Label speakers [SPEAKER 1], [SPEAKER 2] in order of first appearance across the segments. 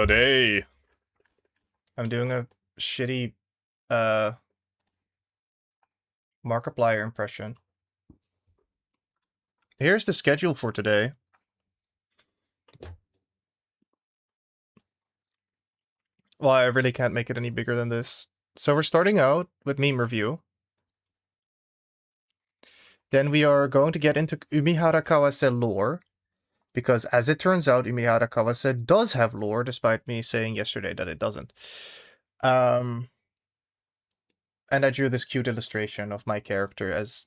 [SPEAKER 1] Today,
[SPEAKER 2] I'm doing a shitty uh Markiplier impression. Here's the schedule for today. Well, I really can't make it any bigger than this. So we're starting out with meme review. Then we are going to get into Umihara Kawase lore. Because as it turns out, Umihara Kawase does have lore, despite me saying yesterday that it doesn't. Um, and I drew this cute illustration of my character as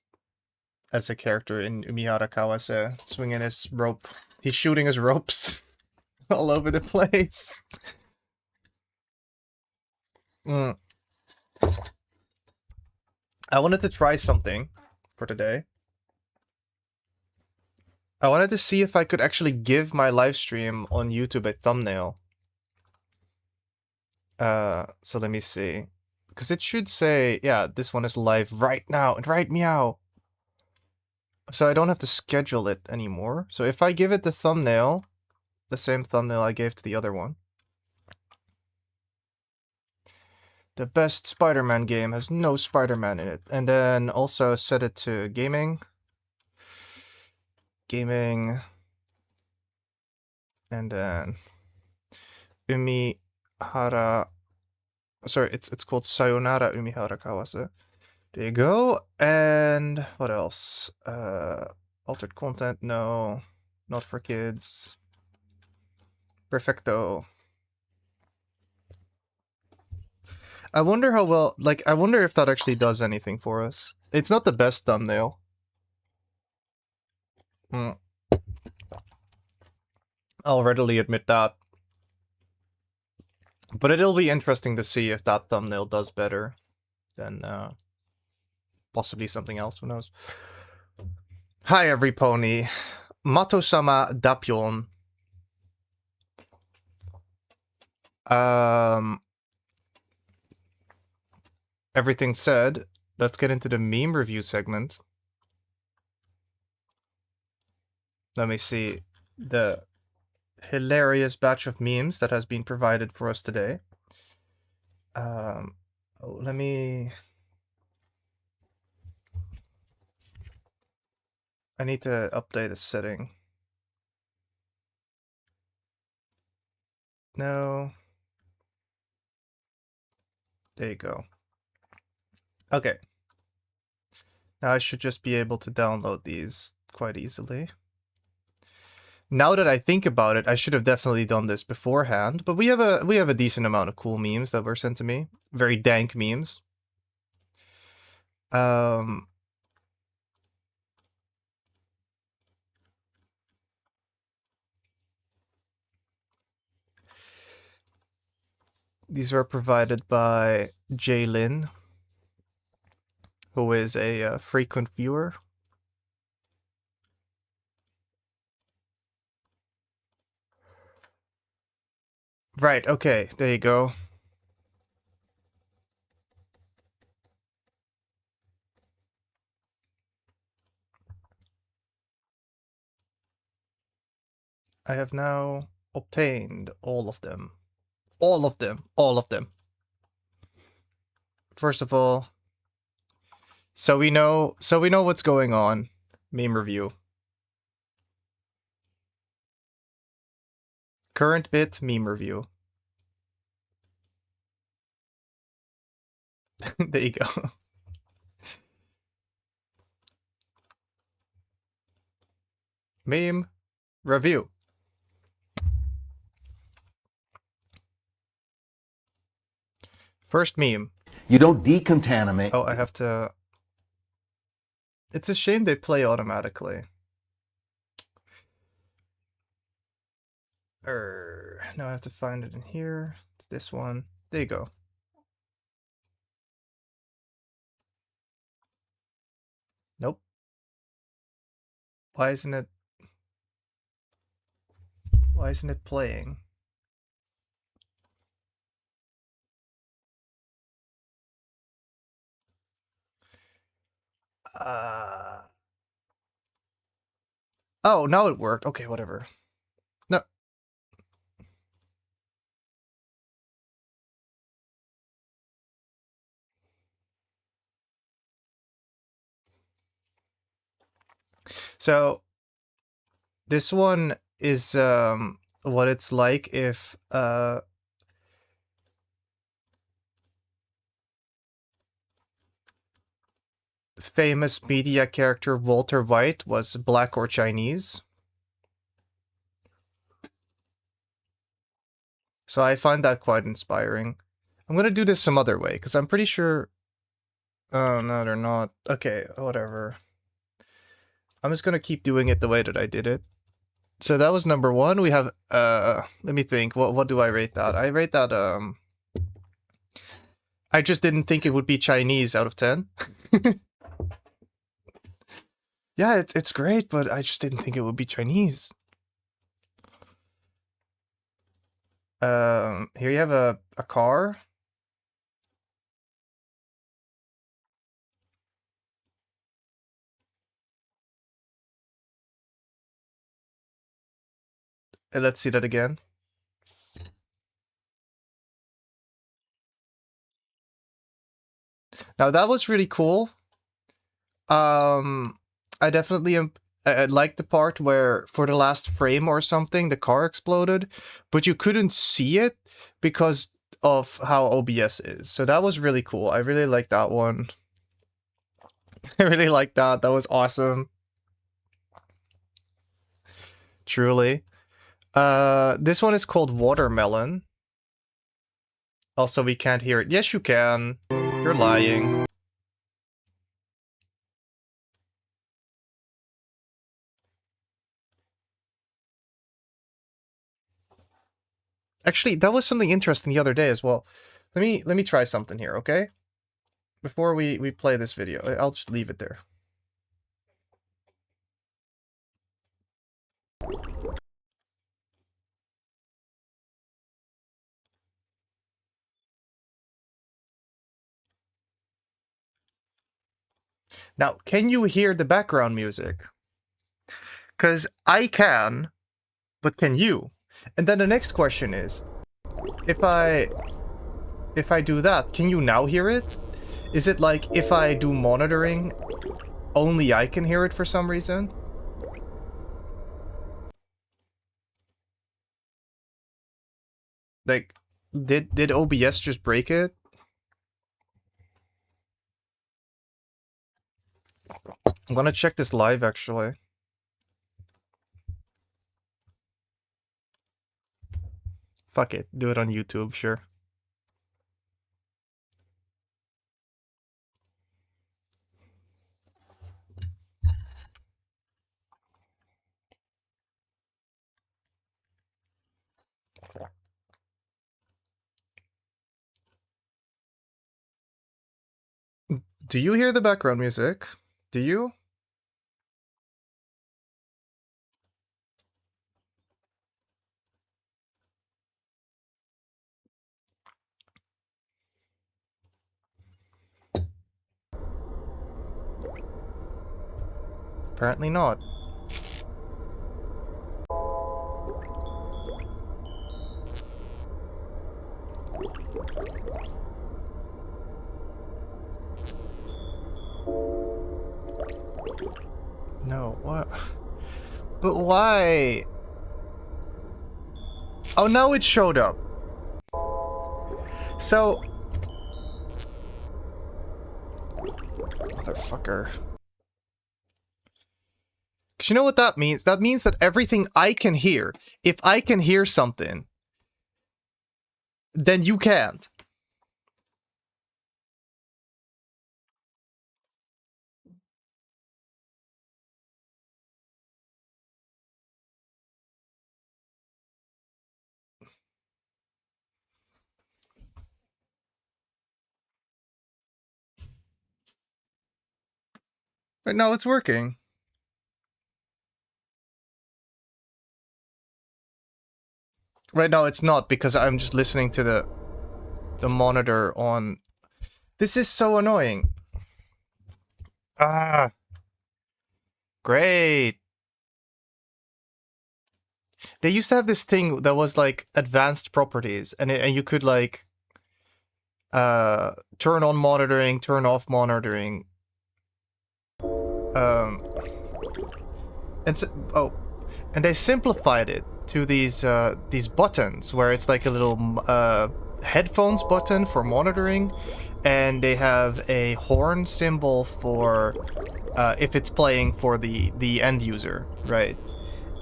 [SPEAKER 2] a character in Umihara Kawase, swinging his rope. He's shooting his ropes all over the place. Mm. I wanted to try something for today. I wanted to see if I could actually give my live stream on YouTube a thumbnail. So let me see. Because it should say, yeah, this one is live right now, and right meow. So I don't have to schedule it anymore. So if I give it the thumbnail, the same thumbnail I gave to the other one. The best Spider-Man game has no Spider-Man in it. And then also set it to gaming. Gaming. And then Umihara. Sorry, it's called Sayonara Umihara Kawase. There you go. And what else? Altered content, no. Not for kids. Perfecto. I wonder how well, like, I wonder if that actually does anything for us. It's not the best thumbnail. Mm. I'll readily admit that. But it'll be interesting to see if that thumbnail does better than possibly something else, who knows. Hi, every pony. Mato-sama Dapyon. Everything said, let's get into the meme review segment. Let me see the hilarious batch of memes that has been provided for us today. Let me... I need to update the setting. No. There you go. Okay. Now I should just be able to download these quite easily. Now that I think about it, I should have definitely done this beforehand, but we have a decent amount of cool memes that were sent to me. Very dank memes. These are provided by Jaylin, who is a frequent viewer. Right, okay, there you go. I have now obtained all of them. All of them. All of them. First of all, so we know what's going on. Meme review. Current bit meme review. There you go. Meme review. First meme.
[SPEAKER 3] You don't decontaminate.
[SPEAKER 2] Oh, I have to... It's a shame they play automatically. Now I have to find it in here. It's this one. There you go. Nope. Why isn't it playing? Oh, now it worked. Okay, whatever. No. So this one is what it's like if famous media character Walter White was black or Chinese. So I find that quite inspiring. I'm gonna do this some other way, because I'm pretty sure... Oh, no, they're not. Okay, whatever. I'm just gonna keep doing it the way that I did it. So that was number one. We have, let me think. What do I rate that? I rate that, I just didn't think it would be Chinese out of 10. Yeah, it's great, but I just didn't think it would be Chinese. Here you have a car. And let's see that again. Now that was really cool. I definitely I liked the part where for the last frame or something the car exploded, but you couldn't see it because of how OBS is. So that was really cool. I really liked that one. I really liked that. That was awesome. Truly. This one is called Watermelon. Also, we can't hear it. Yes, you can. You're lying. Actually, that was something interesting the other day as well. Let me try something here, okay? Before we play this video, I'll just leave it there. Now, can you hear the background music? Because I can, but can you? And then the next question is, if I do that, can you now hear it? Is it like if I do monitoring, only I can hear it for some reason? Like, did OBS just break it? I'm gonna check this live, actually. Fuck it, do it on YouTube, sure. Do you hear the background music? Do you? Apparently not. No, what? But why? Oh, now it showed up. So... Motherfucker. 'Cause you know what that means? That means that everything I can hear, if I can hear something, then you can't. Right now it's working. Right now it's not, because I'm just listening to the monitor on... This is so annoying. Ah. Great. They used to have this thing that was like advanced properties, and you could like turn on monitoring, turn off monitoring. Oh, and they simplified it to these buttons where it's like a little headphones button for monitoring, and they have a horn symbol for if it's playing for the end user, right?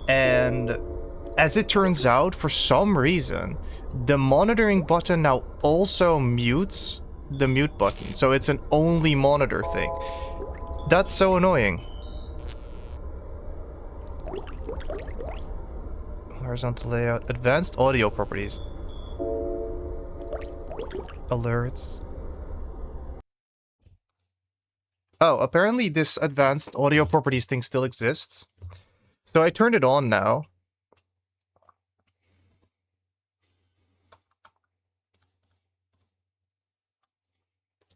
[SPEAKER 2] And as it turns out, for some reason, the monitoring button now also mutes the mute button, so it's an only monitor thing. That's so annoying. Horizontal layout, advanced audio properties. Alerts. Oh, apparently this advanced audio properties thing still exists. So I turned it on now.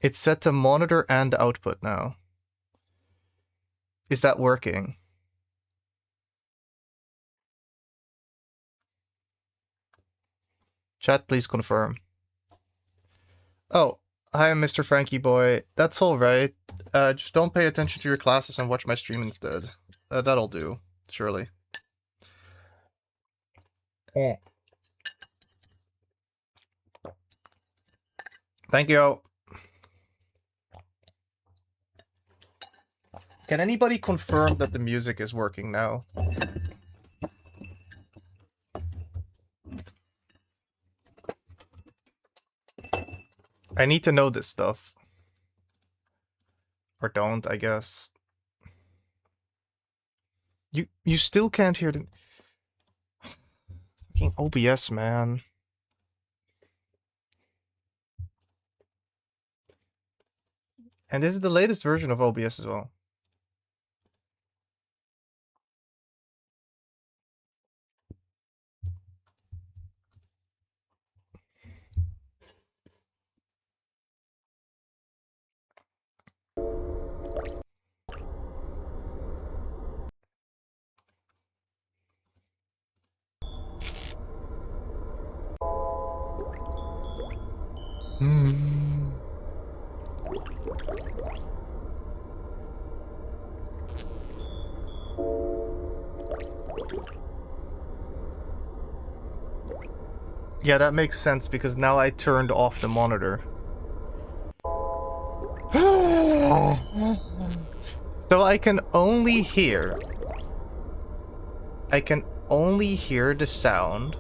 [SPEAKER 2] It's set to monitor and output now. Is that working? Chat, please confirm. Oh, hi, Mr. Frankie Boy. That's alright. Just don't pay attention to your classes and watch my stream instead. That'll do, surely. Oh. Thank you. Can anybody confirm that the music is working now? I need to know this stuff. Or don't, I guess. You still can't hear the... Fucking OBS, man. And this is the latest version of OBS as well. Yeah, that makes sense because now I turned off the monitor. So I can only hear... I can only hear the sound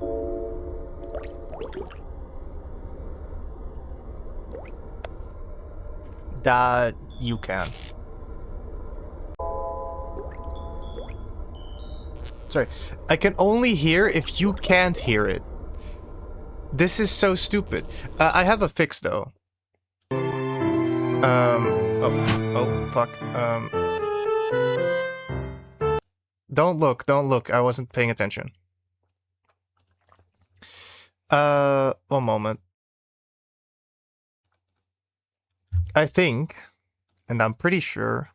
[SPEAKER 2] that you can. Sorry, I can only hear if you can't hear it. This is so stupid. I have a fix though. Oh, fuck. Don't look. I wasn't paying attention. One moment. I think, and I'm pretty sure,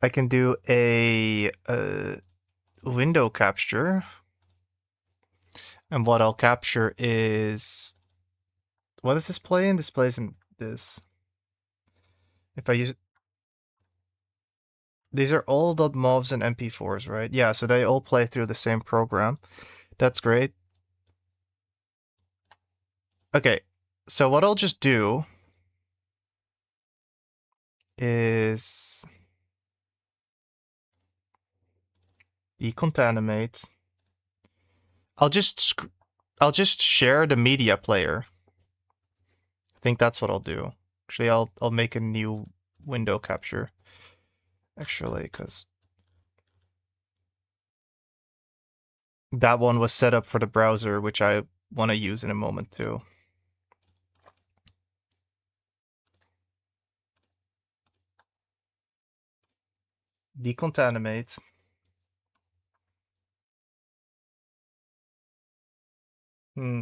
[SPEAKER 2] I can do a window capture. And what I'll capture is... What does this play in? This plays in this. If I use... These are all .movs and MP4s, right? Yeah, so they all play through the same program. That's great. Okay, so what I'll just do is decontaminate. I'll just share the media player. I think that's what I'll do. Actually, I'll make a new window capture. Actually, because that one was set up for the browser, which I want to use in a moment too. Decontaminate.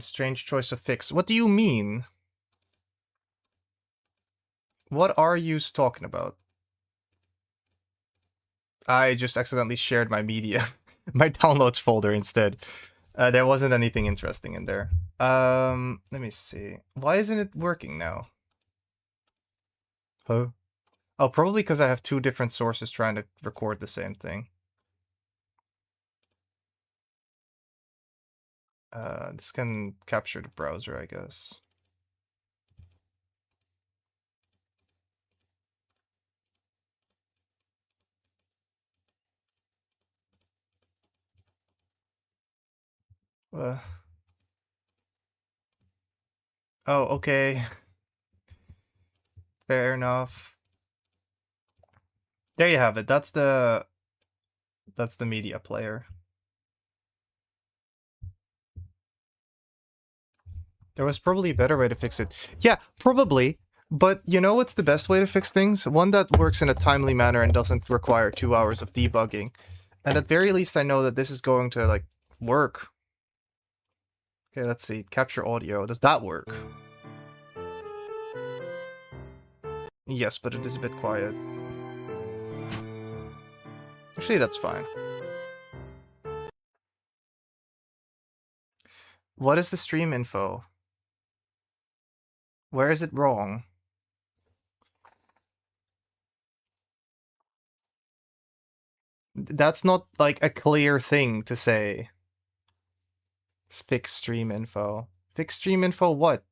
[SPEAKER 2] Strange choice of fix. What do you mean? What are you talking about? I just accidentally shared my media, my downloads folder instead. There wasn't anything interesting in there. Let me see. Why isn't it working now? Huh? Oh, probably because I have two different sources trying to record the same thing. This can capture the browser, I guess. Uh, oh, okay. Fair enough. There you have it. That's the media player. There was probably a better way to fix it. Yeah, probably. But you know what's the best way to fix things? One that works in a timely manner and doesn't require 2 hours of debugging. And at very least I know that this is going to, like, work. Okay, let's see. Capture audio. Does that work? Yes, but it is a bit quiet. Actually, that's fine. What is the stream info? Where is it wrong? That's not, like, a clear thing to say. Fix stream info. Fix stream info what?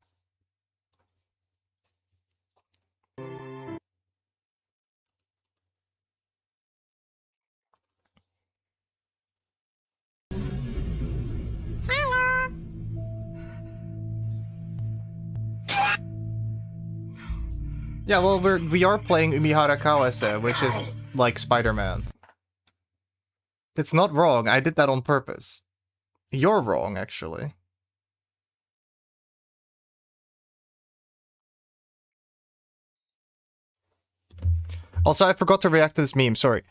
[SPEAKER 2] Yeah, well, we are playing Umihara Kawase, which is like Spider-Man. It's not wrong. I did that on purpose. You're wrong, actually. Also, I forgot to react to this meme. Sorry.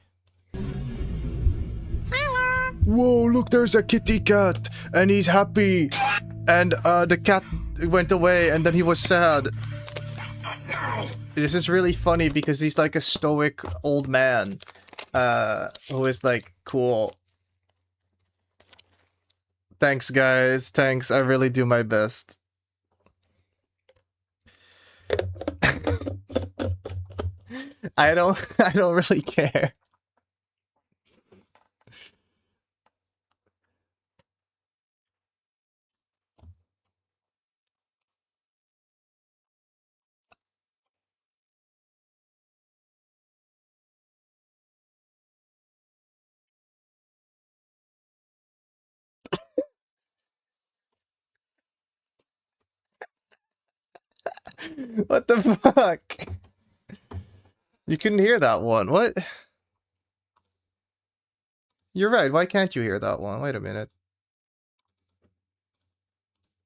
[SPEAKER 2] Whoa, look, there's a kitty cat, and he's happy. And the cat went away, and then he was sad. This is really funny because he's like a stoic old man who is like, cool. Thanks, guys. Thanks. I really do my best. I don't really care. What the fuck? You couldn't hear that one. What? You're right. Why can't you hear that one? Wait a minute.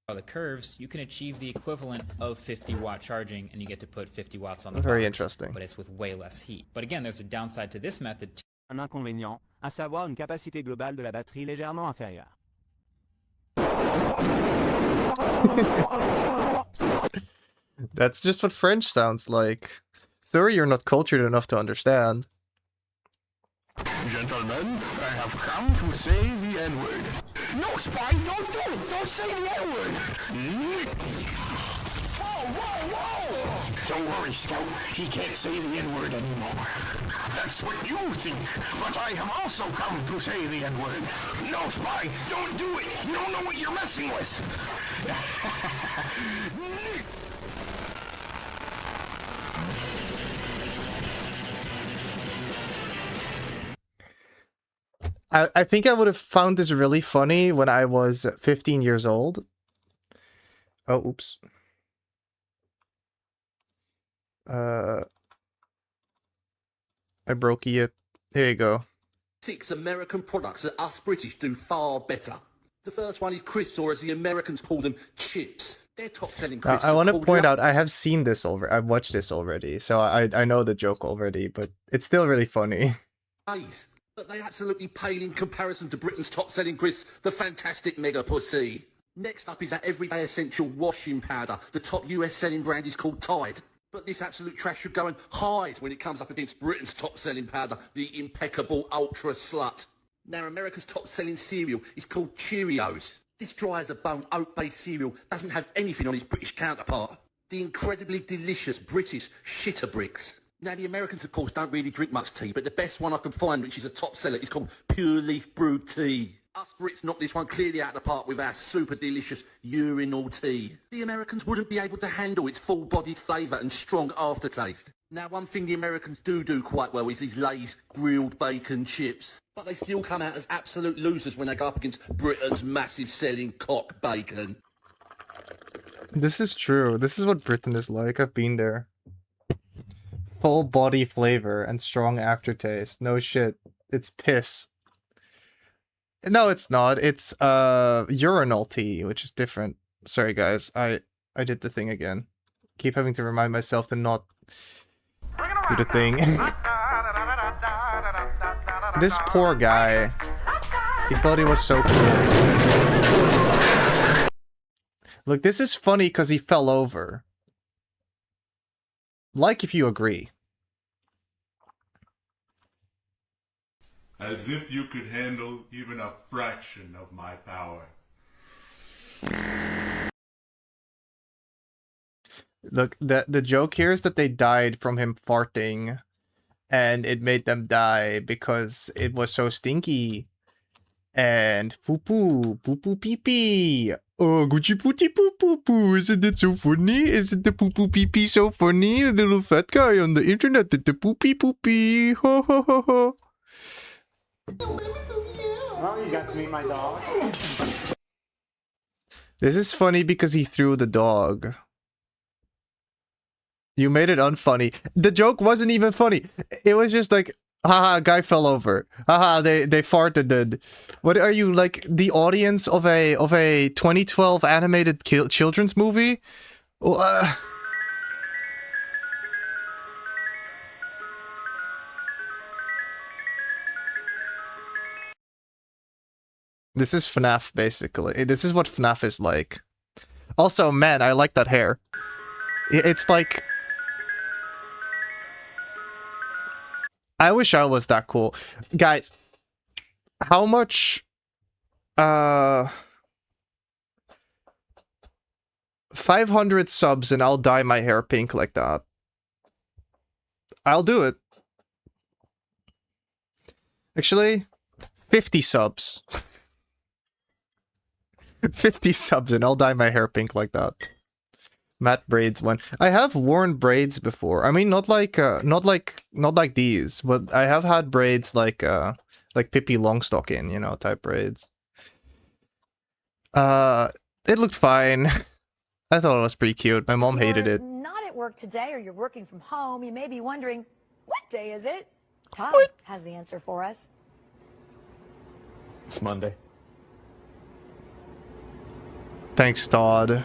[SPEAKER 1] The curves, you can achieve the equivalent of 50-watt charging, and you get to put 50 watts on the
[SPEAKER 2] Very
[SPEAKER 1] box,
[SPEAKER 2] interesting.
[SPEAKER 1] but it's with way less heat. But again, there's a downside to this method too.
[SPEAKER 4] Un inconvénient, à savoir une capacité globale de la batterie légèrement inférieure.
[SPEAKER 2] That's just what French sounds like. Sorry you're not cultured enough to understand.
[SPEAKER 5] Gentlemen, I have come to say the N-word. No, Spy, don't do it! Don't say the N-word! Whoa, whoa, whoa! Don't worry, Scout. He can't say the N-word anymore. That's what you think, but I have also come to say the N-word. No, Spy, don't do it! You don't know what you're messing with!
[SPEAKER 2] I think I would have found this really funny when I was 15 years old. Oh, oops. I broke it. Here you go.
[SPEAKER 6] 6 American products that us British do far better. The first one is crisps, or as the Americans call them, chips. They're top-selling crisps.
[SPEAKER 2] I want to point out, I have seen this over. I've watched this already, so I know the joke already, but it's still really funny.
[SPEAKER 6] But they absolutely pale in comparison to Britain's top-selling crisps, the fantastic Mega Pussy. Next up is that everyday essential washing powder. The top US selling brand is called Tide. But this absolute trash should go and hide when it comes up against Britain's top-selling powder, the impeccable Ultra Slut. Now, America's top-selling cereal is called Cheerios. This dry-as-a-bone oat-based cereal doesn't have anything on its British counterpart. The incredibly delicious British Shitterbricks. Now, the Americans, of course, don't really drink much tea, but the best one I can find, which is a top seller, is called Pure Leaf Brewed Tea. Us Brits knocked this one clearly out of the park with our super delicious urinal tea. The Americans wouldn't be able to handle its full-bodied flavour and strong aftertaste. Now, one thing the Americans do quite well is these Lay's grilled bacon chips. But they still come out as absolute losers when they go up against Britain's massive selling cock bacon.
[SPEAKER 2] This is true. This is what Britain is like. I've been there. Full body flavor and strong aftertaste. No shit. It's piss. No, it's not. It's urinal tea, which is different. Sorry guys, I did the thing again. Keep having to remind myself to not do the thing. This poor guy. He thought he was so cool. Look, this is funny because he fell over. Like if you agree.
[SPEAKER 7] As if you could handle even a fraction of my power.
[SPEAKER 2] Look, the joke here is that they died from him farting, and it made them die because it was so stinky. And poo-poo, poo-poo pee-pee. Oh, Gucci pooty poo-poo-poo. Isn't it so funny? Isn't the poo-poo pee-pee so funny? The little fat guy on the internet did the poopy poopy. Ho ho ho ho.
[SPEAKER 8] Oh, you got to meet my dog.
[SPEAKER 2] This is funny because he threw the dog. You made it unfunny. The joke wasn't even funny. It was just like, haha, guy fell over. Haha, they farted. Did. What are you, like the audience of a 2012 animated children's movie? Well, this is FNAF, basically. This is what FNAF is like. Also, man, I like that hair. It's like... I wish I was that cool. Guys, how much... 500 subs and I'll dye my hair pink like that. I'll do it. Actually, 50 subs. 50 subs and I'll dye my hair pink like that. Matte braids one. I have worn braids before. I mean, not like these, but I have had braids like Pippi Longstocking, you know, type braids. It looked fine. I thought it was pretty cute. My mom hated it.
[SPEAKER 9] Not at work today, or you're working from home. You may be wondering, what day is it? Todd has the answer for us.
[SPEAKER 8] It's Monday.
[SPEAKER 2] Thanks, Todd.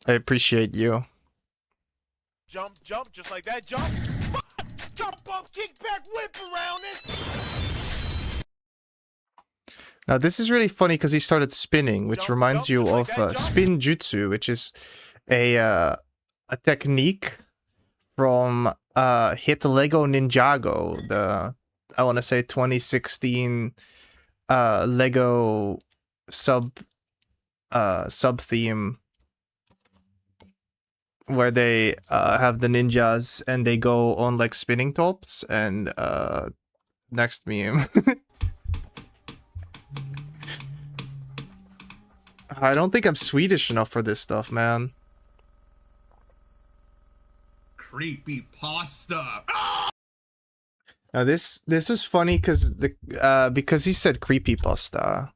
[SPEAKER 2] I appreciate you.
[SPEAKER 10] Jump, jump, just like that. Jump. Jump up, kick back, whip around it.
[SPEAKER 2] Now this is really funny because he started spinning, which reminds you of spin jutsu, which is a technique from Hit Lego Ninjago, the I want to say 2016 Lego sub theme, where they have the ninjas and they go on like spinning tops. And next meme. I don't think I'm Swedish enough for this stuff, man.
[SPEAKER 7] Creepy pasta.
[SPEAKER 2] Now this is funny because he said creepypasta,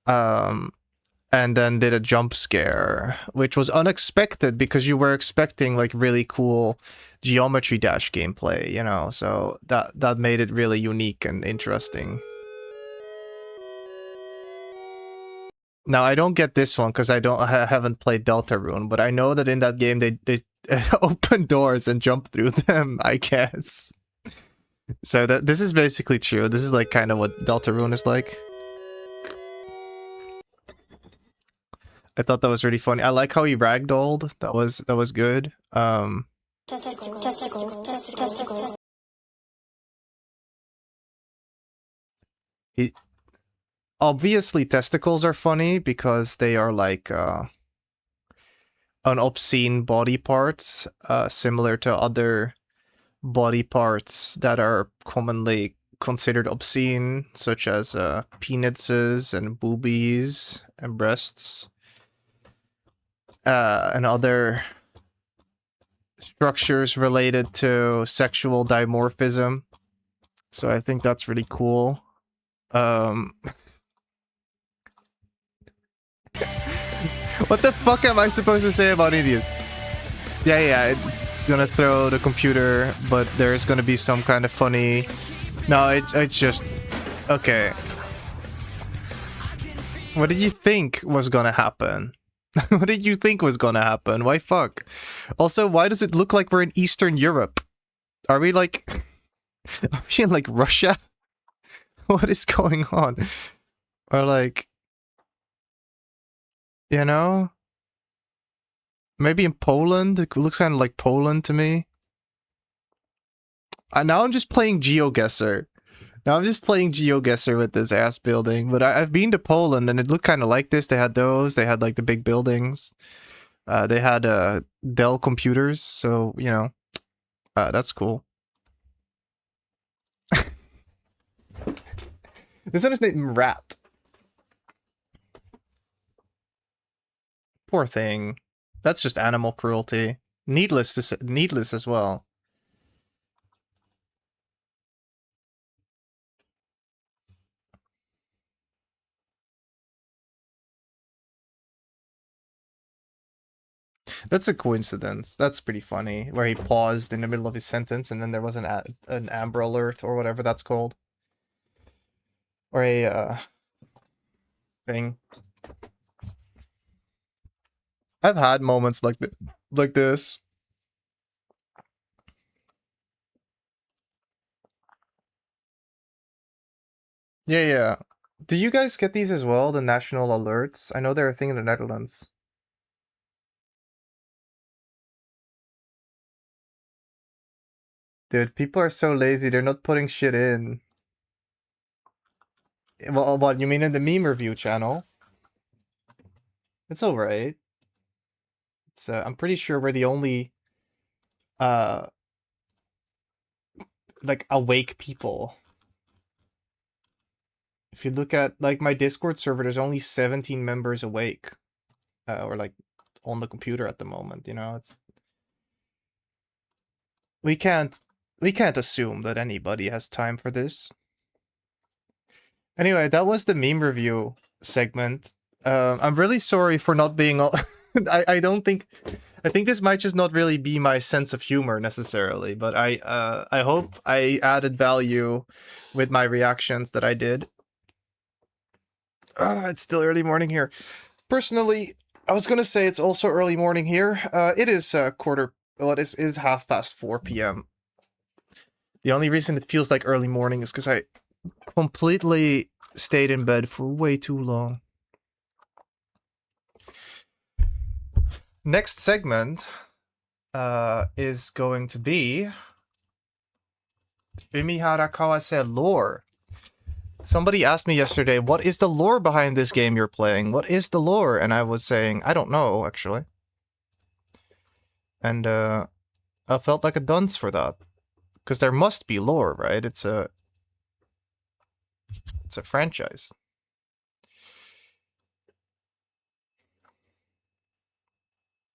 [SPEAKER 2] and then did a jump scare, which was unexpected because you were expecting like really cool Geometry Dash gameplay, you know. So that made it really unique and interesting. Now I don't get this one because I haven't played Deltarune, but I know that in that game they open doors and jump through them, I guess. So this is basically true. This is like kind of what Deltarune is like. I thought that was really funny. I like how he ragdolled. That was good.
[SPEAKER 9] Testicles.
[SPEAKER 2] Obviously testicles are funny because they are like an obscene body parts, similar to other body parts that are commonly considered obscene, such as penises and boobies and breasts, and other structures related to sexual dimorphism. So I think that's really cool. What the fuck am I supposed to say about idiot? Yeah, it's gonna throw the computer, but there's gonna be some kind of funny... No, it's just... Okay. What did you think was gonna happen? What did you think was gonna happen? Why fuck? Also, why does it look like we're in Eastern Europe? Are we like... Are we in like Russia? What is going on? Or like... You know? Maybe in Poland? It looks kind of like Poland to me. Now I'm just playing GeoGuessr. Now I'm just playing GeoGuessr with this ass building. But I've been to Poland and it looked kind of like this. They had those. They had like the big buildings. They had Dell computers. So, you know, that's cool. This one is named Rat. Poor thing. That's just animal cruelty. Needless as well. That's a coincidence. That's pretty funny. Where he paused in the middle of his sentence and then there was an Amber Alert or whatever that's called. Or a thing. I've had moments like this. Yeah. Do you guys get these as well, the national alerts? I know they're a thing in the Netherlands. Dude, people are so lazy, they're not putting shit in. Well, what, you mean in the meme review channel? It's alright. It's, I'm pretty sure we're the only, like, awake people. If you look at, like, my Discord server, there's only 17 members awake. Or, like, on the computer at the moment, you know? It's... We can't assume that anybody has time for this. Anyway, that was the meme review segment. I'm really sorry for not being all... I think this might just not really be my sense of humor necessarily, but I hope I added value with my reactions that I did. It's still early morning here. Personally, I was gonna say it's also early morning here. It is it is 4:30 p.m. The only reason it feels like early morning is because I completely stayed in bed for way too long. Next segment is going to be Umihara Kawase lore. Somebody asked me yesterday, what is the lore behind this game you're playing? What is the lore? And I was saying, I don't know, actually. And I felt like a dunce for that. Because there must be lore, right? It's a franchise.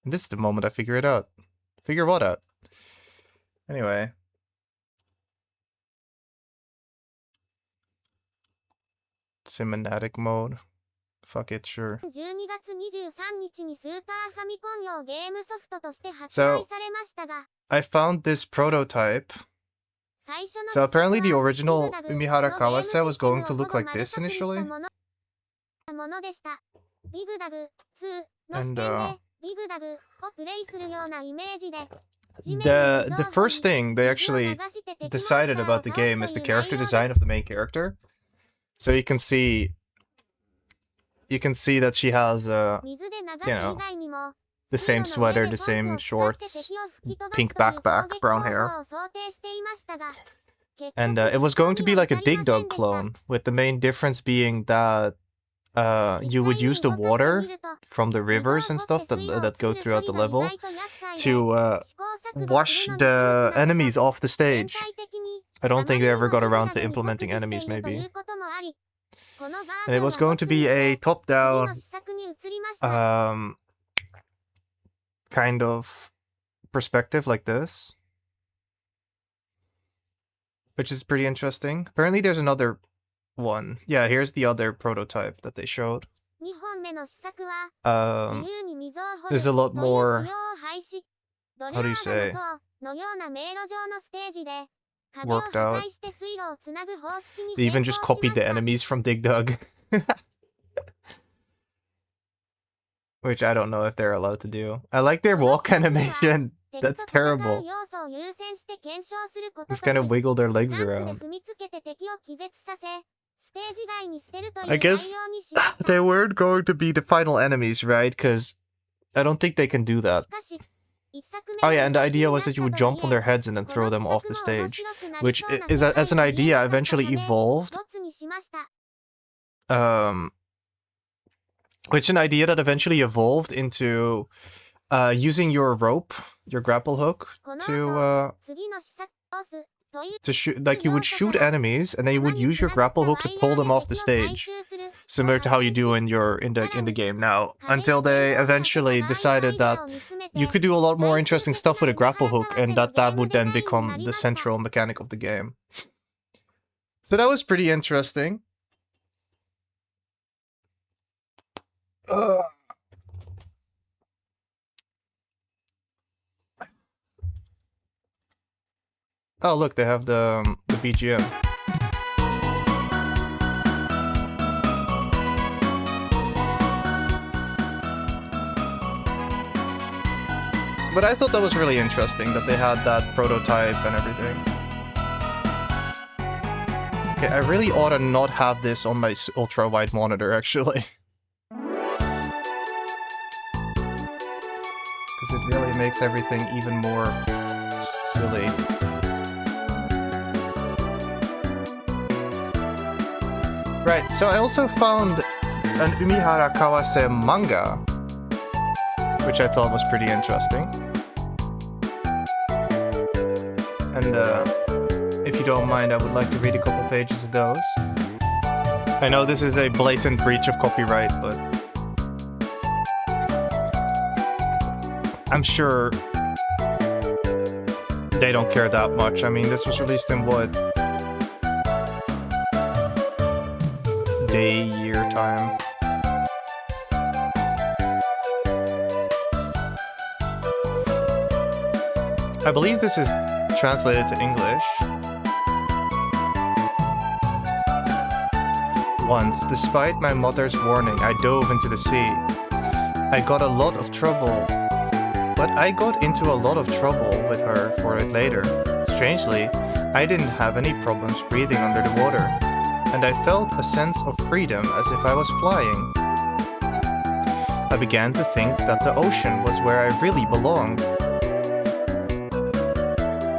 [SPEAKER 2] And this is the moment I figure it out. Figure what out? Anyway. Cinematic mode. Fuck it, sure. So, I found this prototype. So apparently the original Umihara Kawase was going to look like this initially. And the first thing they actually decided about the game is the character design of the main character. So you can see that she has you know, the same sweater, the same shorts, pink backpack, brown hair. And it was going to be like a Dig Dug clone, with the main difference being that you would use the water from the rivers and stuff that go throughout the level to wash the enemies off the stage. I don't think they ever got around to implementing enemies, maybe. And it was going to be a top-down kind of perspective like this, which is pretty interesting. Apparently there's another one. Yeah, here's the other prototype that they showed. There's a lot more, how do you say, worked out. They even just copied the enemies from Dig Dug. Which I don't know if they're allowed to do. I like their walk animation. That's terrible. Just kind of wiggle their legs around. I guess they weren't going to be the final enemies, right? Because I don't think they can do that. Oh yeah, and the idea was that you would jump on their heads and then throw them off the stage, which is as an idea eventually evolved. Which an idea that eventually evolved into using your rope, your grapple hook, to shoot. Like you would shoot enemies, and then you would use your grapple hook to pull them off the stage, similar to how you do in the game now. Until they eventually decided that you could do a lot more interesting stuff with a grapple hook, and that would then become the central mechanic of the game. So that was pretty interesting. Oh look, they have the BGM. But I thought that was really interesting that they had that prototype and everything. Okay, I really ought to not have this on my ultra-wide monitor, actually. Because it really makes everything even more silly. Right, so I also found an Umihara Kawase manga, which I thought was pretty interesting. And if you don't mind, I would like to read a couple pages of those. I know this is a blatant breach of copyright, but I'm sure they don't care that much. I mean, this was released in what? Day, year time. I believe this is translated to English. Once, despite my mother's warning, I dove into the sea. I got into a lot of trouble with her for it later. Strangely, I didn't have any problems breathing under the water, and I felt a sense of freedom as if I was flying. I began to think that the ocean was where I really belonged.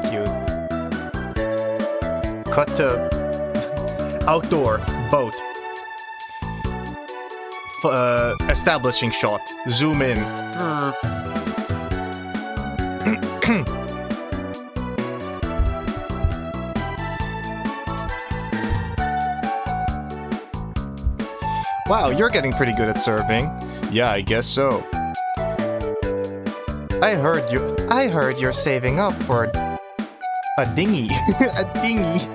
[SPEAKER 2] Cute. Cut to outdoor boat. Establishing shot. Zoom in. Wow, you're getting pretty good at surfing. Yeah, I guess so. I heard you're saving up for a dinghy. A dinghy.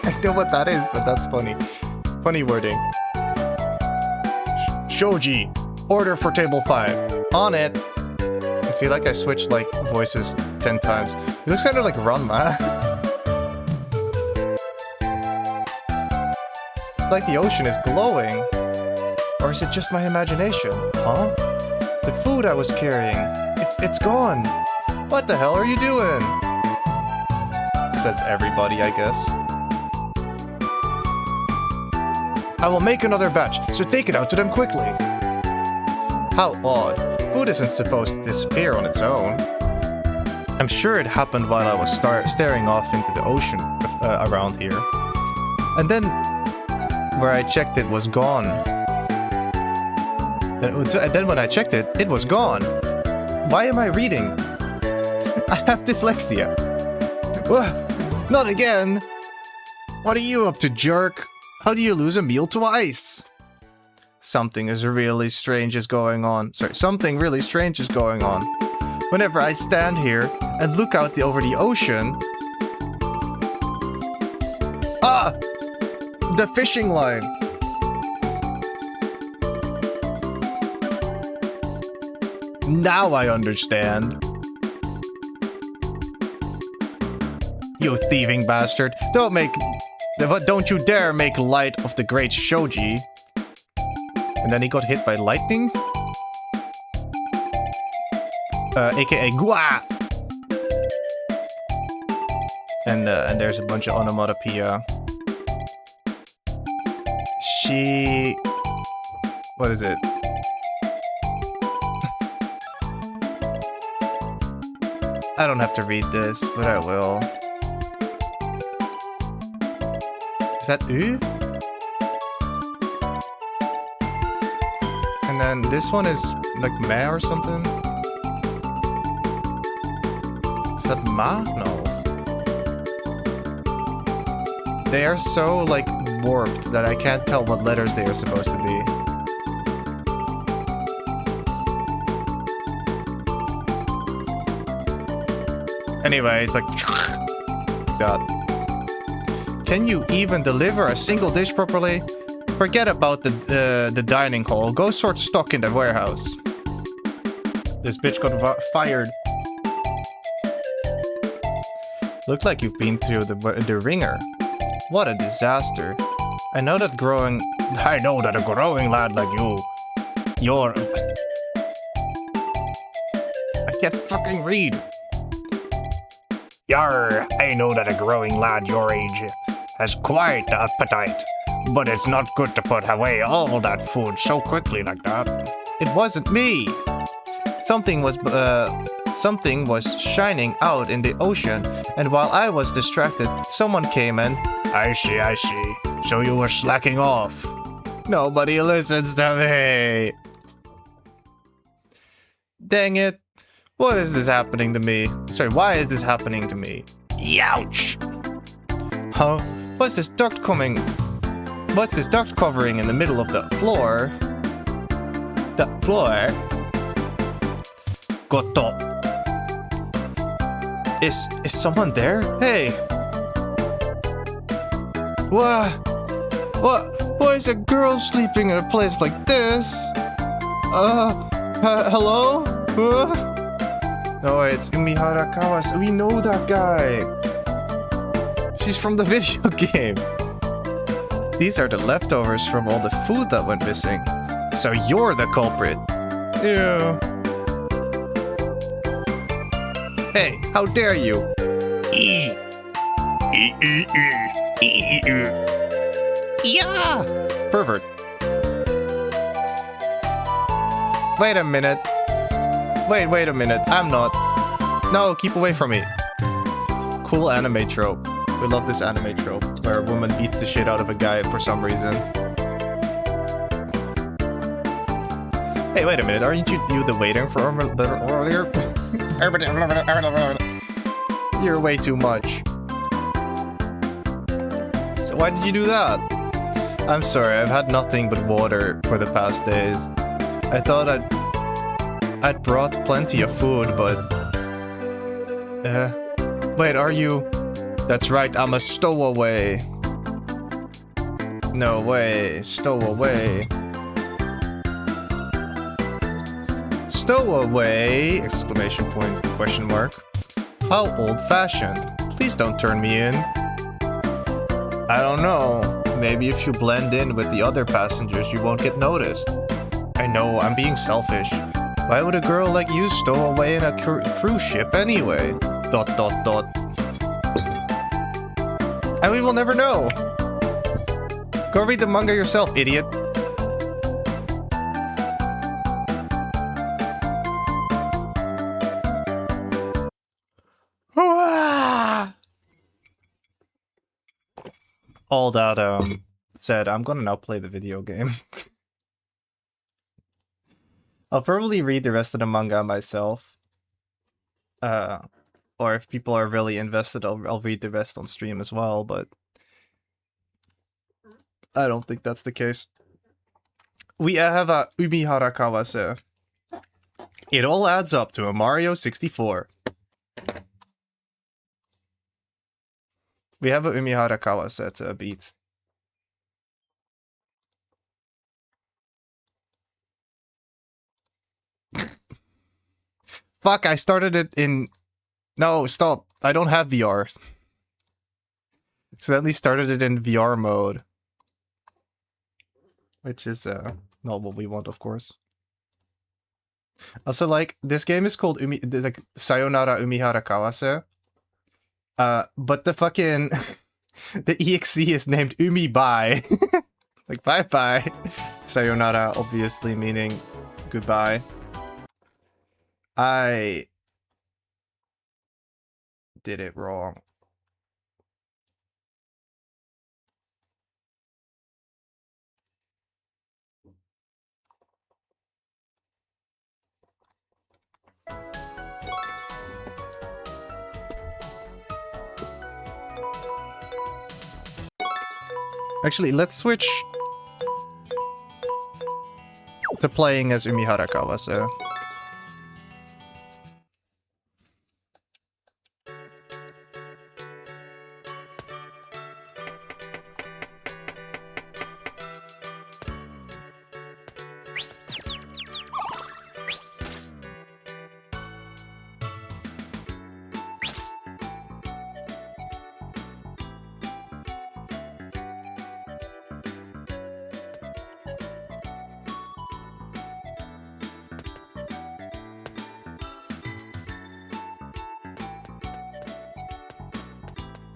[SPEAKER 2] I know what that is, but that's funny. Funny wording. Shoji, order for table 5. On it. I feel like I switched like voices 10 times. It looks kind of like Ranma. Like the ocean is glowing. Or is it just my imagination? Huh? The food I was carrying, it's gone. What the hell are you doing? Says everybody, I guess. I will make another batch, so take it out to them quickly. How odd. Food isn't supposed to disappear on its own. I'm sure it happened while I was staring off into the ocean around here. And then, where I checked it was gone. Then when I checked it, it was gone. Why am I reading? I have dyslexia. Not again. What are you up to, jerk? How do you lose a meal twice? Something really strange is going on. Something really strange is going on. Whenever I stand here and look out over the ocean... Ah! The fishing line! Now I understand. You thieving bastard. Don't you dare make light of the great Shoji. And then he got hit by lightning? AKA Gua! And there's a bunch of onomatopoeia. What is it? I don't have to read this, but I will. Is that U? And then this one is like meh or something? Is that ma? No. They are so like warped that I can't tell what letters they are supposed to be. Anyway, it's like that. Can you even deliver a single dish properly? Forget about the dining hall. Go sort stock in the warehouse. This bitch got fired. Look like you've been through the ringer. What a disaster. I know that a growing lad like you're... I can't fucking read.
[SPEAKER 5] Yar, I know that a growing lad your age has quite the appetite, but it's not good to put away all that food so quickly like that.
[SPEAKER 2] It wasn't me. Something was shining out in the ocean, and while I was distracted, someone came in.
[SPEAKER 5] I see. So you were slacking off.
[SPEAKER 2] Nobody listens to me. Dang it. What is this happening to me? Sorry, why is this happening to me?
[SPEAKER 5] Youch!
[SPEAKER 2] Huh? What's this duct covering in the middle of the floor? The floor? Goto. Is someone there? Hey! What? Why is a girl sleeping in a place like this? Hello? No, it's Umihara Kawase. We know that guy. She's from the video game. These are the leftovers from all the food that went missing. So you're the culprit. Yeah. Hey, how dare you? Yeah! Pervert. Wait a minute. Wait a minute. I'm not. No, keep away from me. Cool anime trope. We love this anime trope, where a woman beats the shit out of a guy for some reason. Hey, wait a minute. Aren't you the waiter for earlier? You're way too much. So why did you do that? I'm sorry, I've had nothing but water for the past days. I thought I'd brought plenty of food, but... Wait, are you... That's right, I'm a stowaway. No way, stowaway. Stowaway! Exclamation point, question mark. How old-fashioned. Please don't turn me in. I don't know. Maybe if you blend in with the other passengers, you won't get noticed. I know, I'm being selfish. Why would a girl like you stow away in a cruise ship anyway? ... And we will never know. Go read the manga yourself, idiot. All that said, I'm gonna now play the video game. I'll probably read the rest of the manga myself. Or if people are really invested, I'll read the rest on stream as well, but I don't think that's the case. We have a Umihara Kawase. It all adds up to a Mario 64. We have a Umihara Kawase to beats. Fuck, I started it in... No, stop. I don't have VR. So at least started it in VR mode. Which is not what we want, of course. Also, like, this game is called like Sayonara Umihara Kawase. But the fucking... the EXE is named Umi Bye. Like, bye-bye. Sayonara, obviously meaning goodbye. I did it wrong. Actually, let's switch to playing as Umihara Kawase.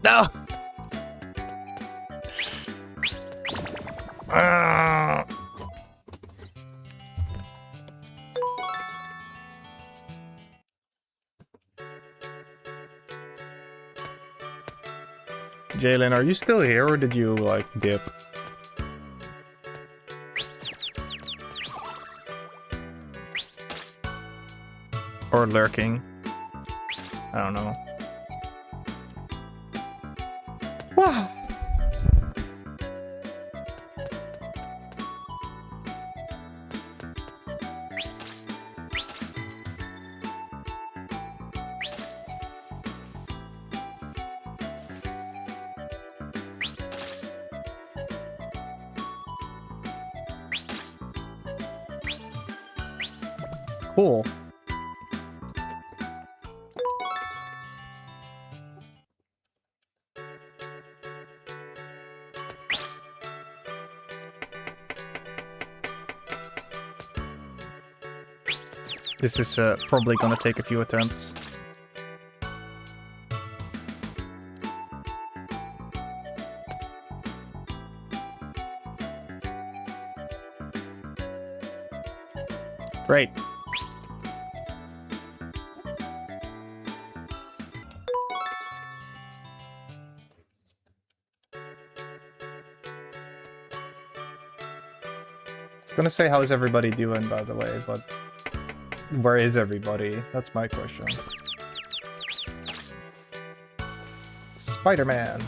[SPEAKER 2] No! Jalen, are you still here or did you, like, dip? Or lurking? I don't know. Wow. Cool. This is probably gonna take a few attempts. Great. I was gonna say, how is everybody doing, by the way, but where is everybody? That's my question. Spider-Man.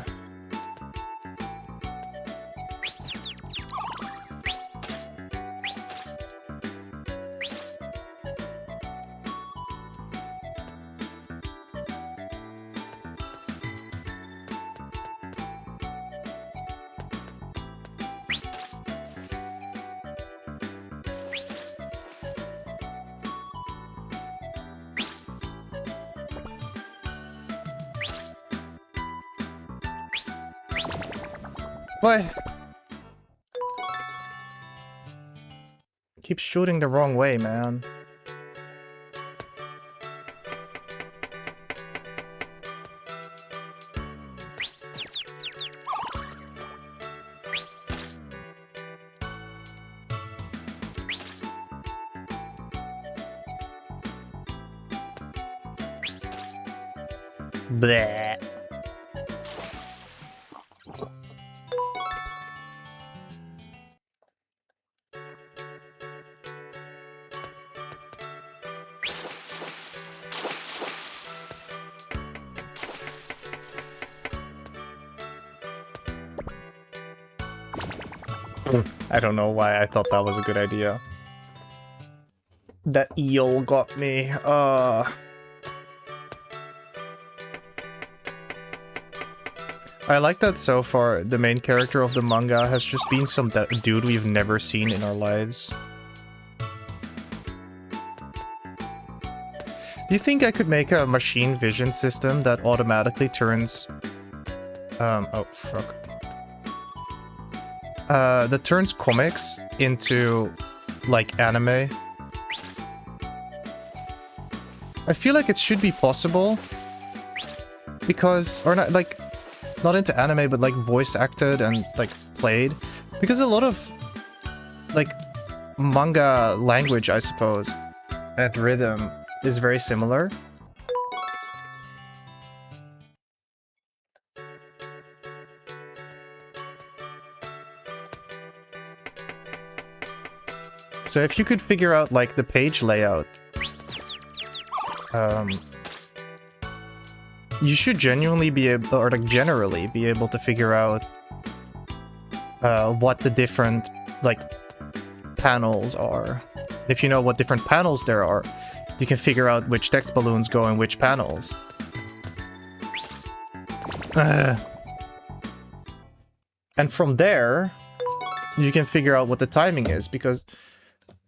[SPEAKER 2] What? Keep shooting the wrong way, man. Bleh. I don't know why I thought that was a good idea. That eel got me. I like that so far the main character of the manga has just been some dude we've never seen in our lives. Do you think I could make a machine vision system that automatically turns... oh, fuck. That turns comics into, like, anime? I feel like it should be possible. Because... Or not, like... Not into anime, but, like, voice acted and, like, played. Because a lot of... Like... Manga language, I suppose. And rhythm is very similar. So if you could figure out, like, the page layout, you should genuinely be able, or like generally be able to figure out what the different, like, panels are. If you know what different panels there are, you can figure out which text balloons go in which panels. And from there, you can figure out what the timing is, because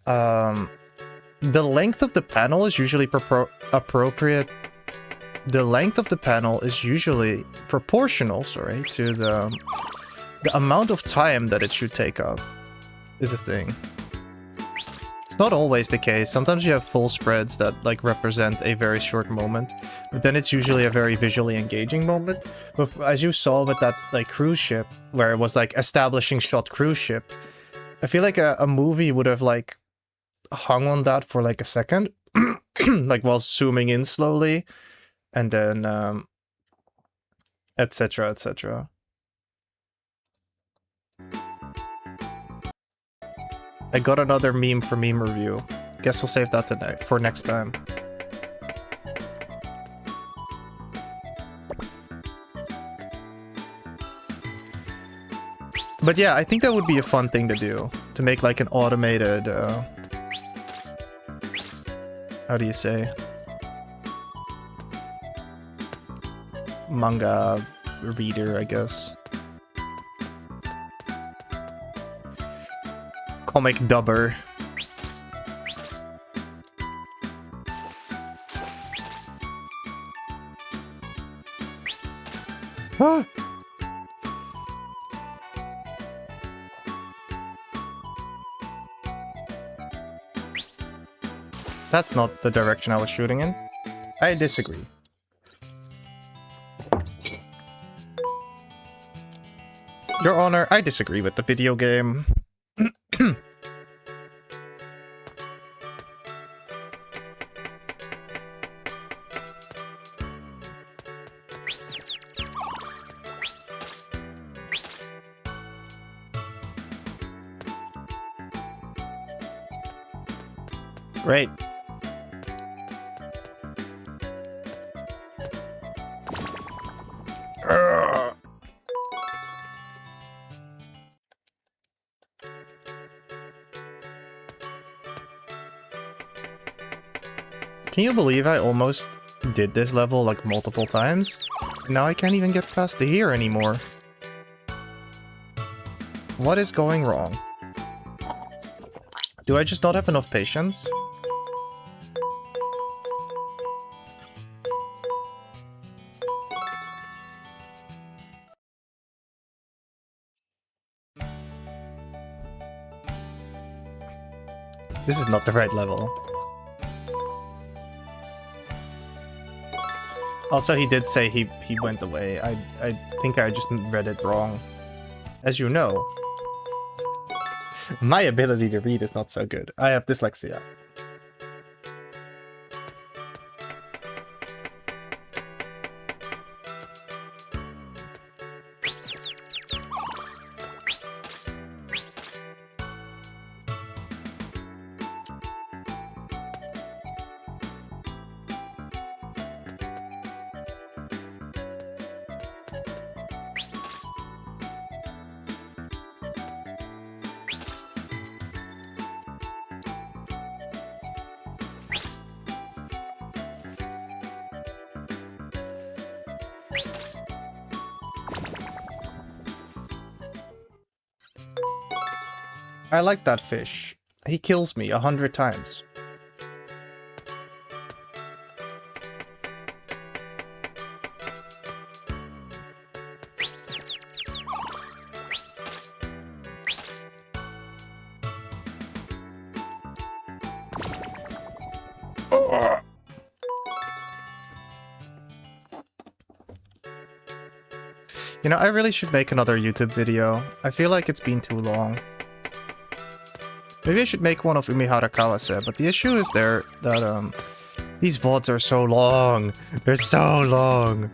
[SPEAKER 2] the length of the panel is usually appropriate. The length of the panel is usually proportional, sorry, to the amount of time that it should take up, is a thing. It's not always the case. Sometimes you have full spreads that, like, represent a very short moment, but then it's usually a very visually engaging moment. But as you saw with that, like, cruise ship, where it was, like, establishing shot cruise ship, I feel like a movie would have, like, hung on that for, like, a second, like, while zooming in slowly, and then, etc., etc. I got another meme for meme review. Guess we'll save that for next time. But yeah, I think that would be a fun thing to do. To make like an automated, how do you say? Manga reader, I guess. Comic dubber. Ah! That's not the direction I was shooting in. I disagree. Your Honor, I disagree with the video game. Great. Can you believe I almost did this level like multiple times? Now I can't even get past the here anymore. What is going wrong? Do I just not have enough patience? This is not the right level. Also, he did say he went away. I think I just read it wrong. As you know, my ability to read is not so good. I have dyslexia. I like that fish. He kills me 100 times. You know, I really should make another YouTube video. I feel like it's been too long. Maybe I should make one of Umihara Kawase, but the issue is there that, these VODs are so long. They're so long.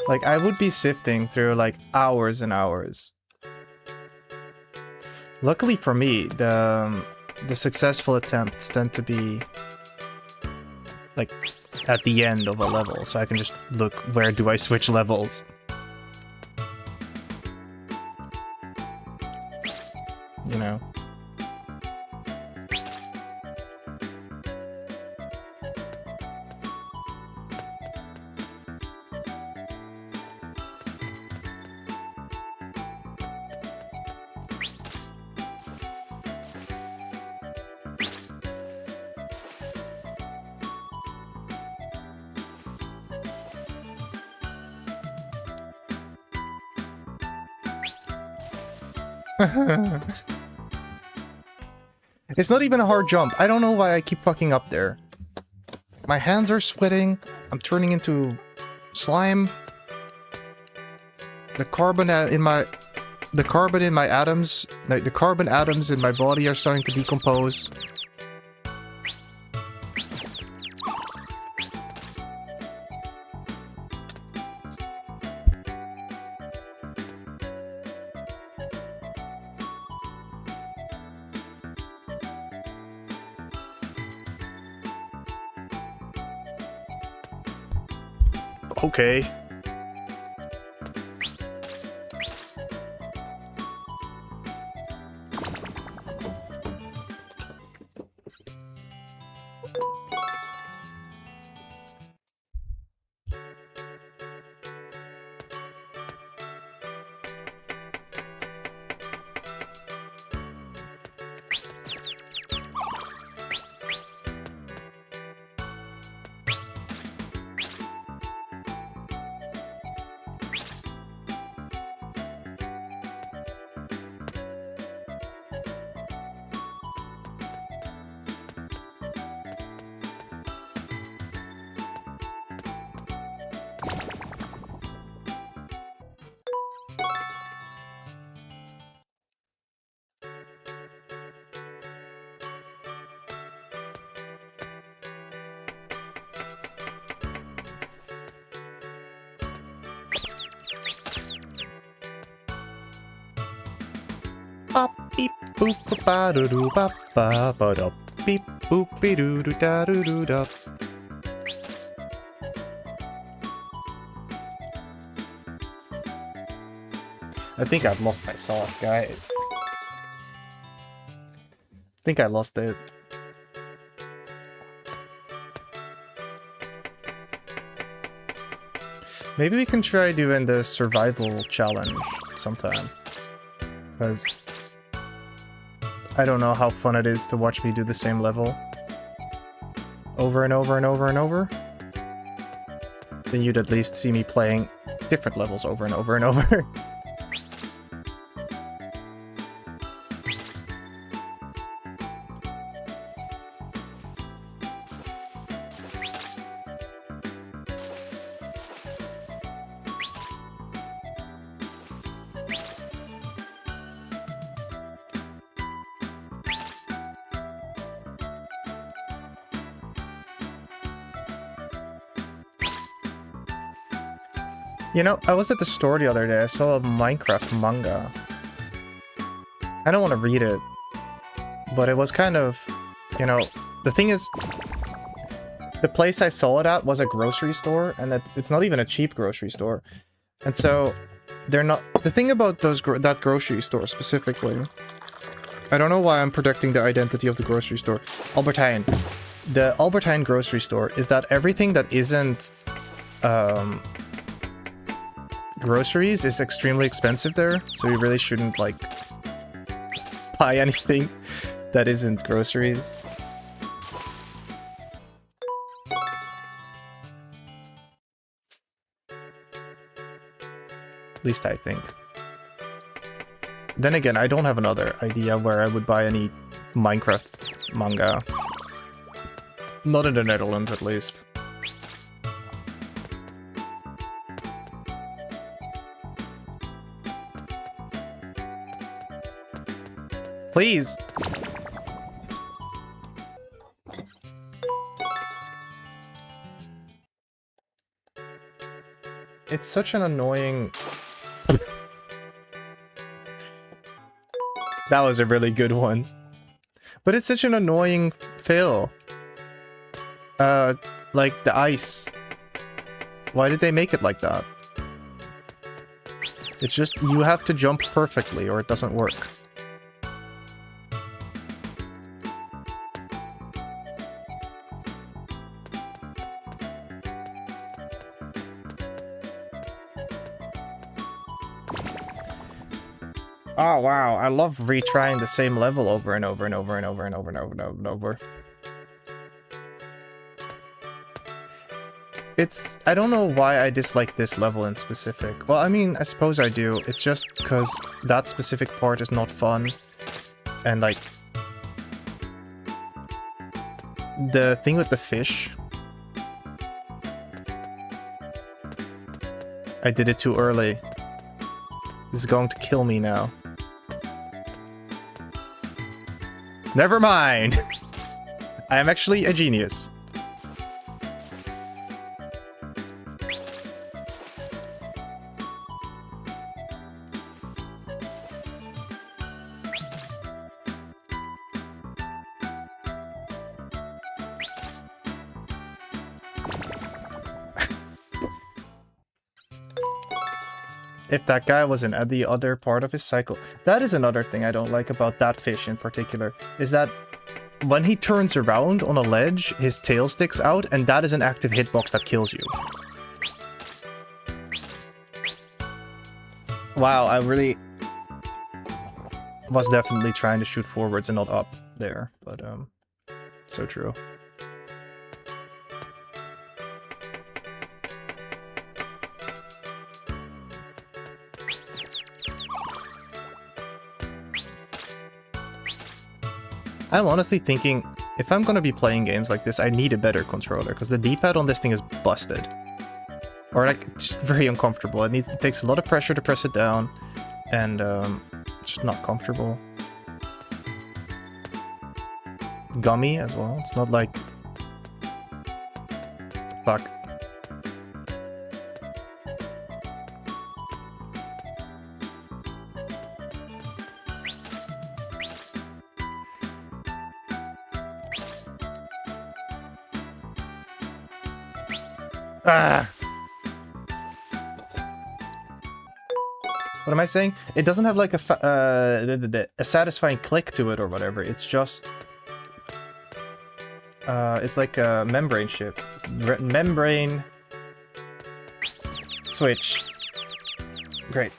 [SPEAKER 2] Like, I would be sifting through, like, hours and hours. Luckily for me, the successful attempts tend to be, like, at the end of a level, so I can just look, where do I switch levels? You know? It's not even a hard jump. I don't know why I keep fucking up there. My hands are sweating. I'm turning into slime. The carbon in my atoms, like the carbon atoms in my body are starting to decompose. Okay. Beep boop ba doo doo ba ba ba da beep boop be doo doo da doo doo da. I think I've lost my sauce, guys. I think I lost it. Maybe we can try doing the survival challenge sometime. Because I don't know how fun it is to watch me do the same level over and over and over and over. Then you'd at least see me playing different levels over and over and over. You know, I was at the store the other day, I saw a Minecraft manga. I don't want to read it, but it was kind of, you know, the thing is, the place I saw it at was a grocery store, and it's not even a cheap grocery store. And so, they're not... The thing about that grocery store specifically... I don't know why I'm predicting the identity of the grocery store. Albert Heijn. The Albert Heijn grocery store is that everything that isn't... groceries is extremely expensive there, so you really shouldn't, like... buy anything that isn't groceries. At least I think. Then again, I don't have another idea where I would buy any Minecraft manga. Not in the Netherlands, at least. Please! It's such an annoying... That was a really good one. But it's such an annoying fail. Like the ice. Why did they make it like that? It's just, you have to jump perfectly or it doesn't work. Oh wow, I love retrying the same level over and over and over and over and over and over and over and over. It's... I don't know why I dislike this level in specific. Well, I mean, I suppose I do. It's just because that specific part is not fun. And like... the thing with the fish... I did it too early. This is going to kill me now. Never mind! I am actually a genius. If that guy wasn't at the other part of his cycle. That is another thing I don't like about that fish in particular, is that when he turns around on a ledge, his tail sticks out, and that is an active hitbox that kills you. Wow, I really was definitely trying to shoot forwards and not up there, but so true. I'm honestly thinking, if I'm gonna be playing games like this, I need a better controller, because the D-pad on this thing is busted. Or like, just very uncomfortable. It takes a lot of pressure to press it down, and just not comfortable. Gummy as well, it's not like... Fuck. Ah! What am I saying? It doesn't have like a satisfying click to it or whatever. It's just... it's like a membrane chip. Membrane... Switch. Great.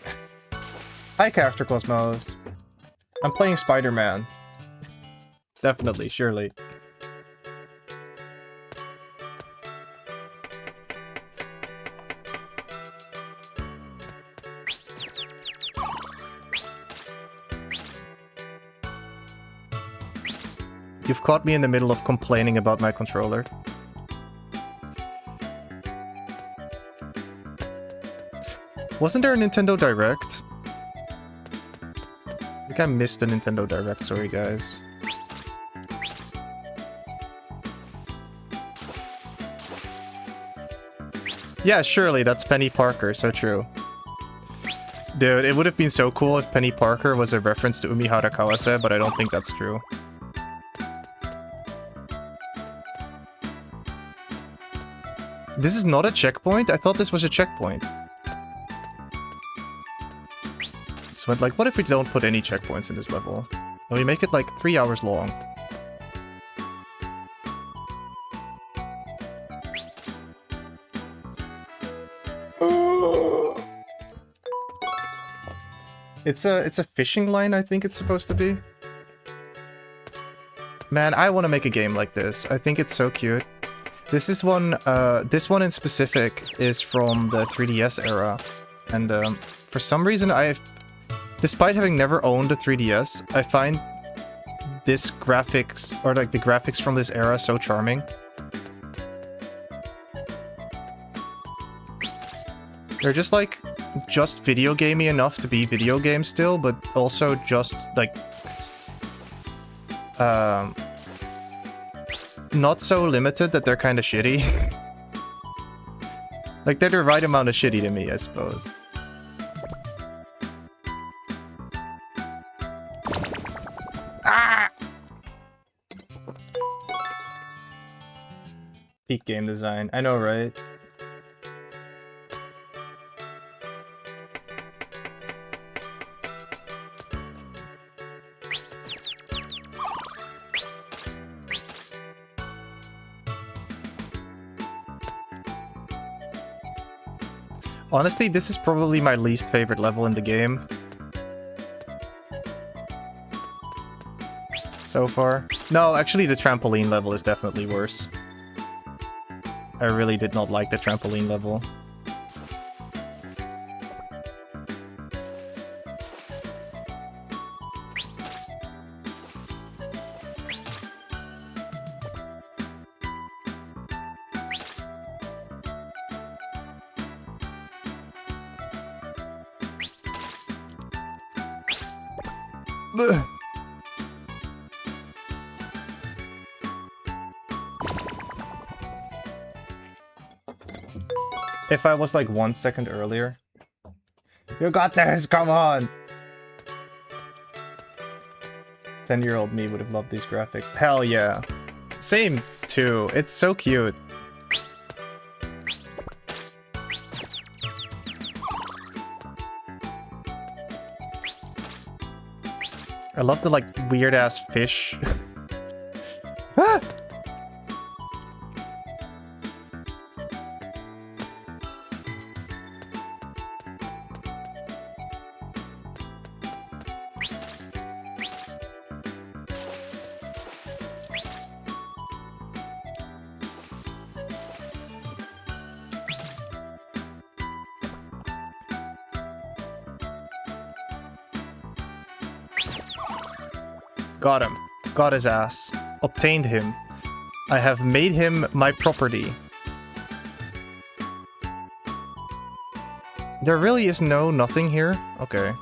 [SPEAKER 2] Hi, Character Cosmos. I'm playing Spider-Man. Definitely, surely. You've caught me in the middle of complaining about my controller. Wasn't there a Nintendo Direct? I think I missed a Nintendo Direct, sorry guys. Yeah, surely, that's Penny Parker, so true. Dude, it would have been so cool if Penny Parker was a reference to Umihara Kawase, but I don't think that's true. This is not a checkpoint? I thought this was a checkpoint. So, like, what if we don't put any checkpoints in this level? And we make it, like, 3 hours long? It's a fishing line, I think it's supposed to be. Man, I want to make a game like this. I think it's so cute. This one in specific is from the 3DS era. And for some reason despite having never owned a 3DS, I find this graphics, or like the graphics from this era, so charming. They're just like, just video gamey enough to be video games still, but also just like, not so limited that they're kind of shitty. Like, they're the right amount of shitty to me, I suppose. Ah! Peak game design. I know, right? Honestly, this is probably my least favorite level in the game. So far. No, actually the trampoline level is definitely worse. I really did not like the trampoline level. Ugh. If I was like 1 second earlier. You got this, come on! 10-year-old me would have loved these graphics. Hell yeah. Same, too. It's so cute. I love the, like, weird-ass fish. Ah! Got him. Got his ass. Obtained him. I have made him my property. There really is nothing here? Okay.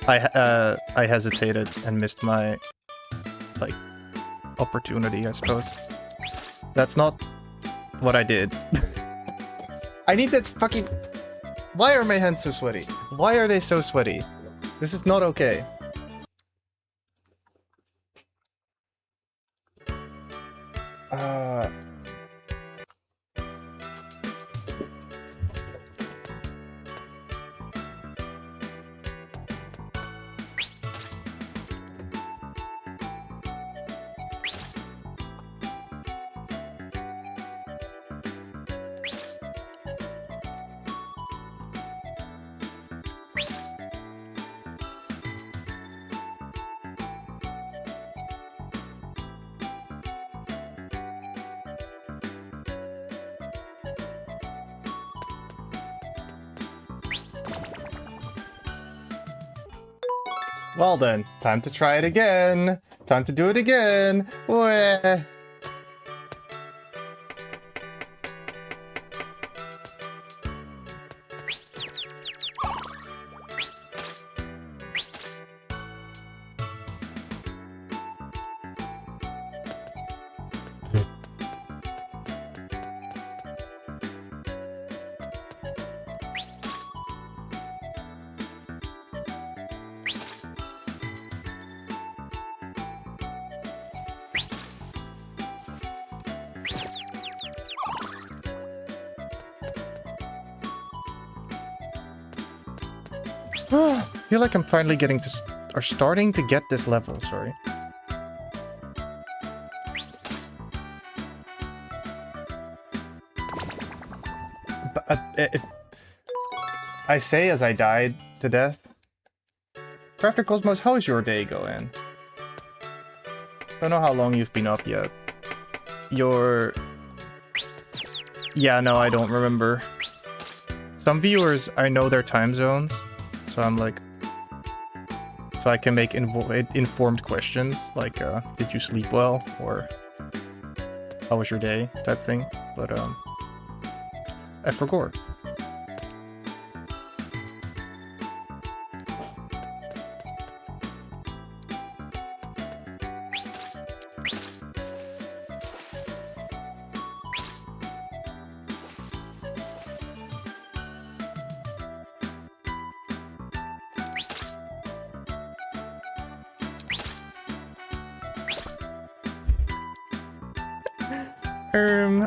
[SPEAKER 2] I hesitated and missed my, like, opportunity, I suppose. That's not what I did. I need that fucking... Why are my hands so sweaty? Why are they so sweaty? This is not okay. Well then, time to try it again. Time to do it again. Wah. I feel like I'm finally getting to or starting to get this level, sorry. But, I say as I died to death. Crafter Cosmos, how is your day going? Don't know how long you've been up yet. Yeah, no, I don't remember. Some viewers, I know their time zones, so I'm like... So I can make informed questions, like, did you sleep well? Or, how was your day? Type thing. But, I forgot.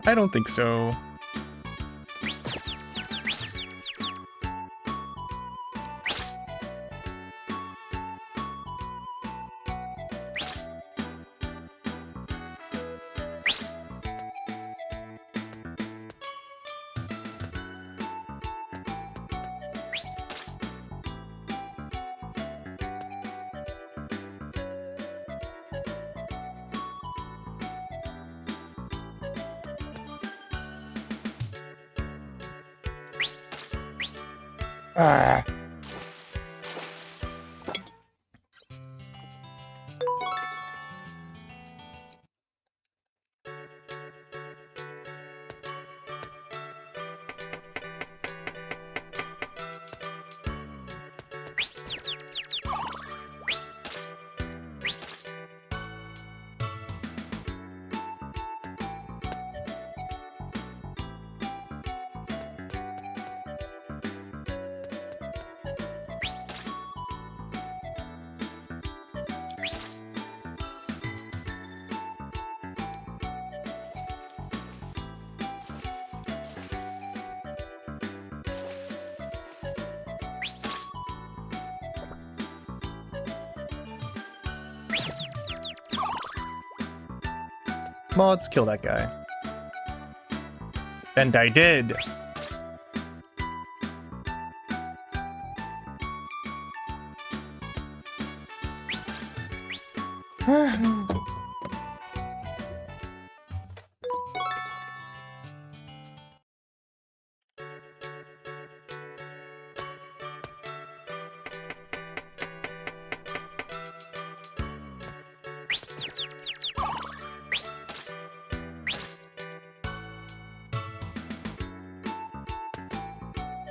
[SPEAKER 2] I don't think so. Ah. Mods, kill that guy. And I did.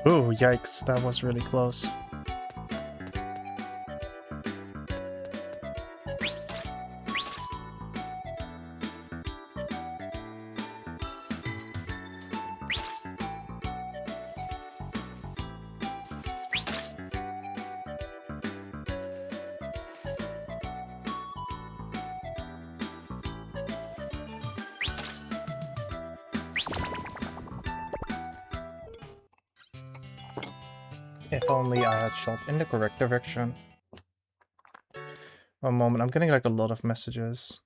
[SPEAKER 2] Oh, yikes, that was really close. If only I had shot in the correct direction. One moment, I'm getting like a lot of messages.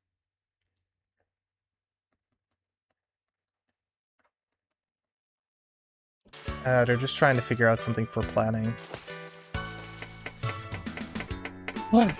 [SPEAKER 2] They're just trying to figure out something for planning. What?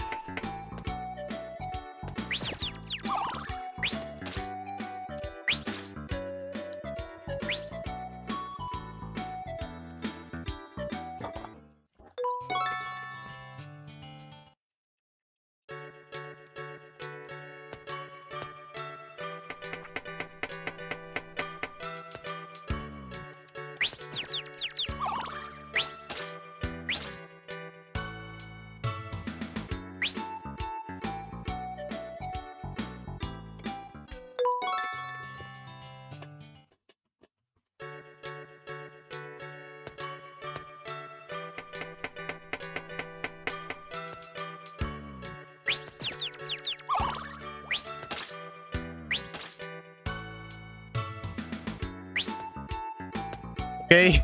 [SPEAKER 2] Okay.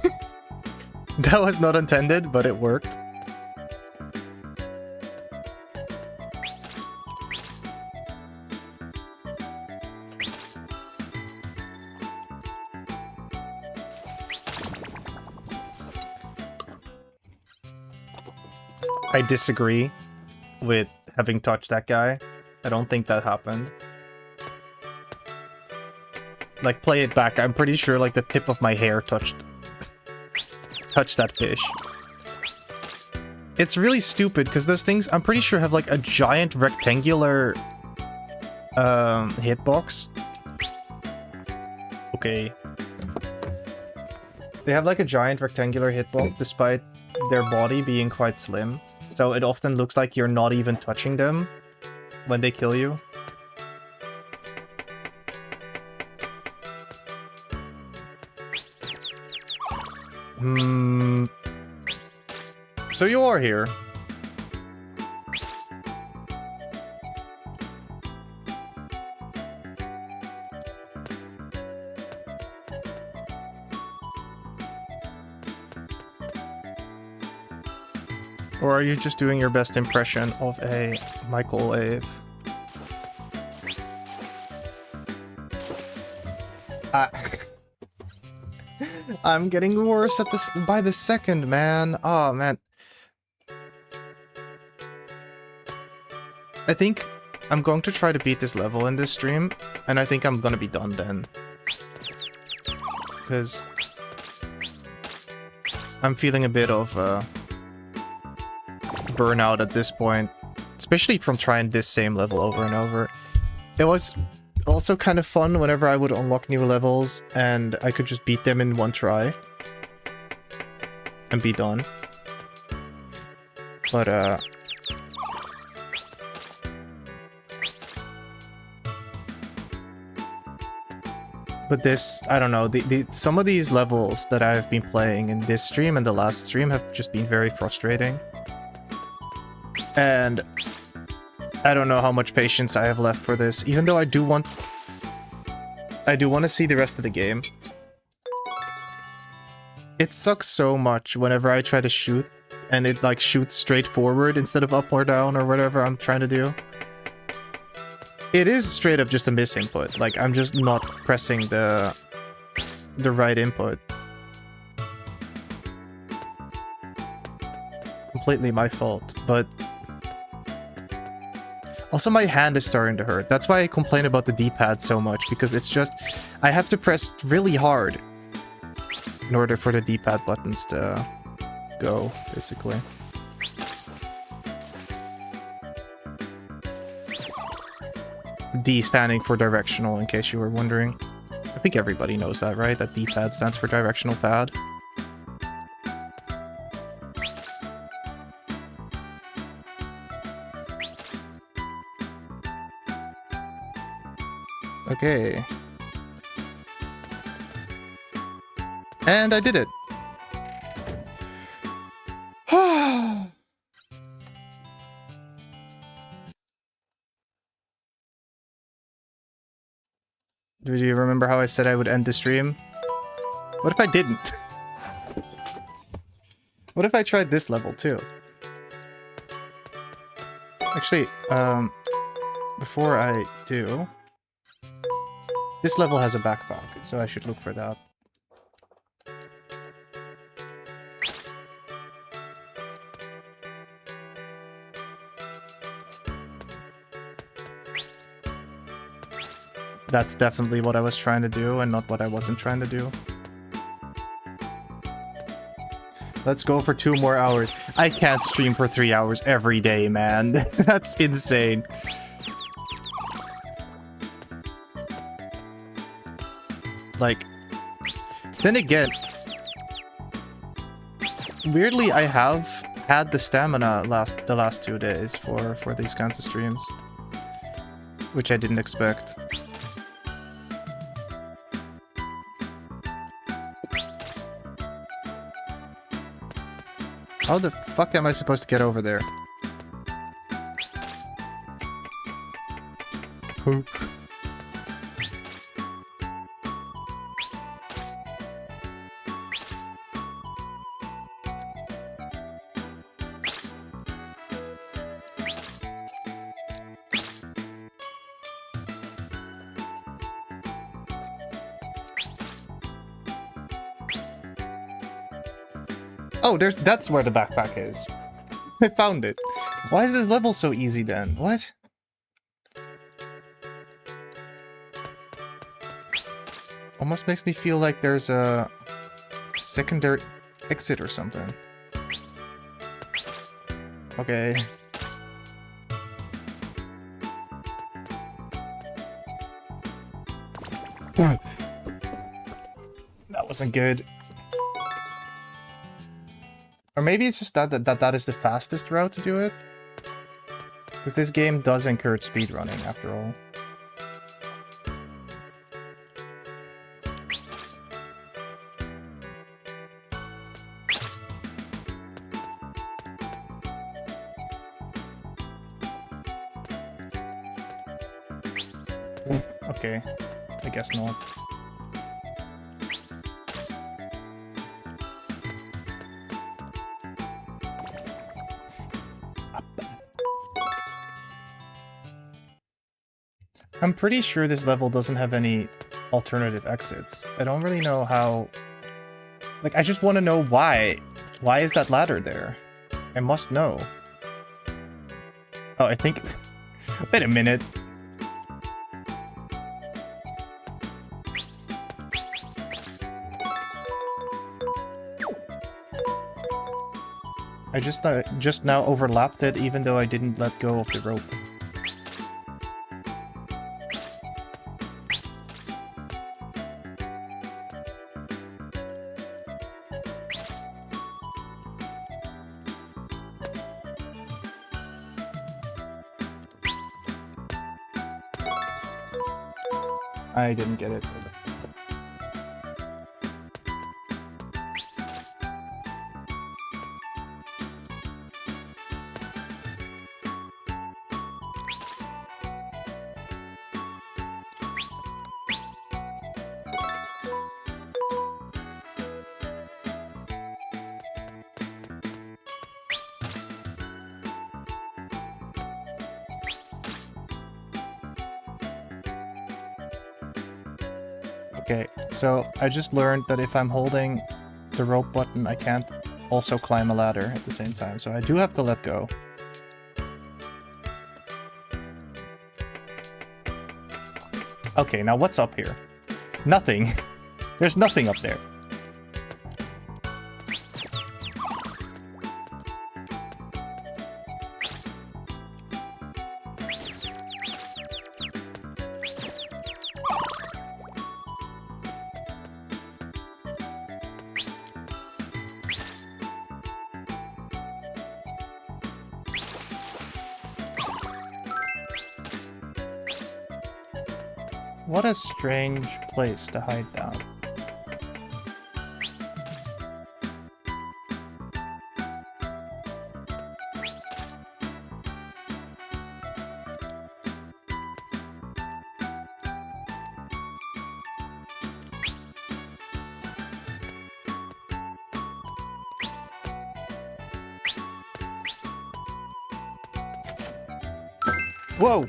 [SPEAKER 2] That was not intended, but it worked. I disagree with having touched that guy. I don't think that happened. Like, play it back. I'm pretty sure, like, the tip of my hair touched that fish. It's really stupid, because those things, I'm pretty sure, have, like, a giant rectangular hitbox. Okay. They have, like, a giant rectangular hitbox, despite their body being quite slim. So it often looks like you're not even touching them when they kill you. So you are here. Or are you just doing your best impression of a microwave? I'm getting worse at this by the second, man. Oh, man. I think I'm going to try to beat this level in this stream, and I think I'm gonna be done then. Because I'm feeling a bit of burnout at this point, especially from trying this same level over and over. It was also kind of fun whenever I would unlock new levels and I could just beat them in one try and be done. But this, I don't know, some of these levels that I've been playing in this stream and the last stream have just been very frustrating. And I don't know how much patience I have left for this, even though I do want to see the rest of the game. It sucks so much whenever I try to shoot and it like shoots straight forward instead of up or down or whatever I'm trying to do. It is straight up just a miss input. Like, I'm just not pressing the right input. Completely my fault, but also my hand is starting to hurt. That's why I complain about the D-pad so much, because it's just, I have to press really hard in order for the D-pad buttons to go, basically. D standing for directional, in case you were wondering. I think everybody knows that, right? That D-pad stands for directional pad. Okay. And I did it. Do you remember how I said I would end the stream? What if I didn't? What if I tried this level too? Actually, before I do, this level has a backpack, so I should look for that. That's definitely what I was trying to do and not what I wasn't trying to do. Let's go for 2 more hours. I can't stream for 3 hours every day, man. That's insane. Like, then again, weirdly, I have had the stamina the last 2 days for these kinds of streams, which I didn't expect. How the fuck am I supposed to get over there? Poop. Oh, that's where the backpack is. I found it. Why is this level so easy then? What? Almost makes me feel like there's a secondary exit or something. Okay. That wasn't good. Or maybe it's just that is the fastest route to do it. Because this game does encourage speedrunning, after all. Okay, I guess not. I'm pretty sure this level doesn't have any alternative exits. I don't really know how... Like, I just want to know why. Why is that ladder there? I must know. Oh, I think... Wait a minute. I just now overlapped it even though I didn't let go of the rope. I didn't get it. Okay, so I just learned that if I'm holding the rope button, I can't also climb a ladder at the same time, so I do have to let go. Okay, now what's up here? Nothing. There's nothing up there. What a strange place to hide down. Whoa!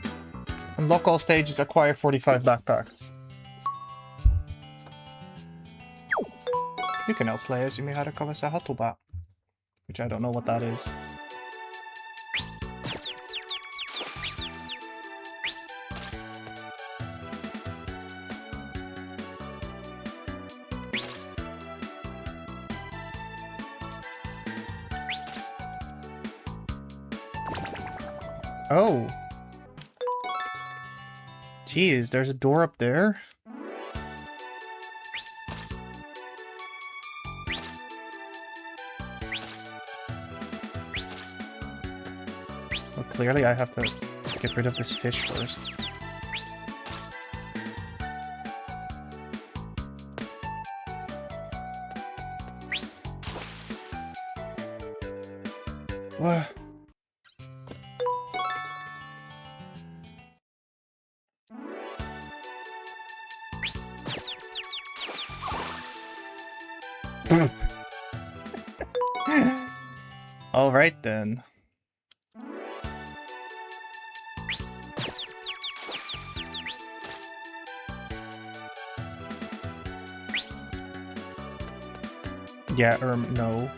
[SPEAKER 2] Unlock all stages, acquire 45 backpacks. You can now play as Yumihara Kawase Hatoba, which I don't know what that is. Oh! Jeez, there's a door up there? Well, clearly I have to get rid of this fish first. What? All right then. Yeah, or no.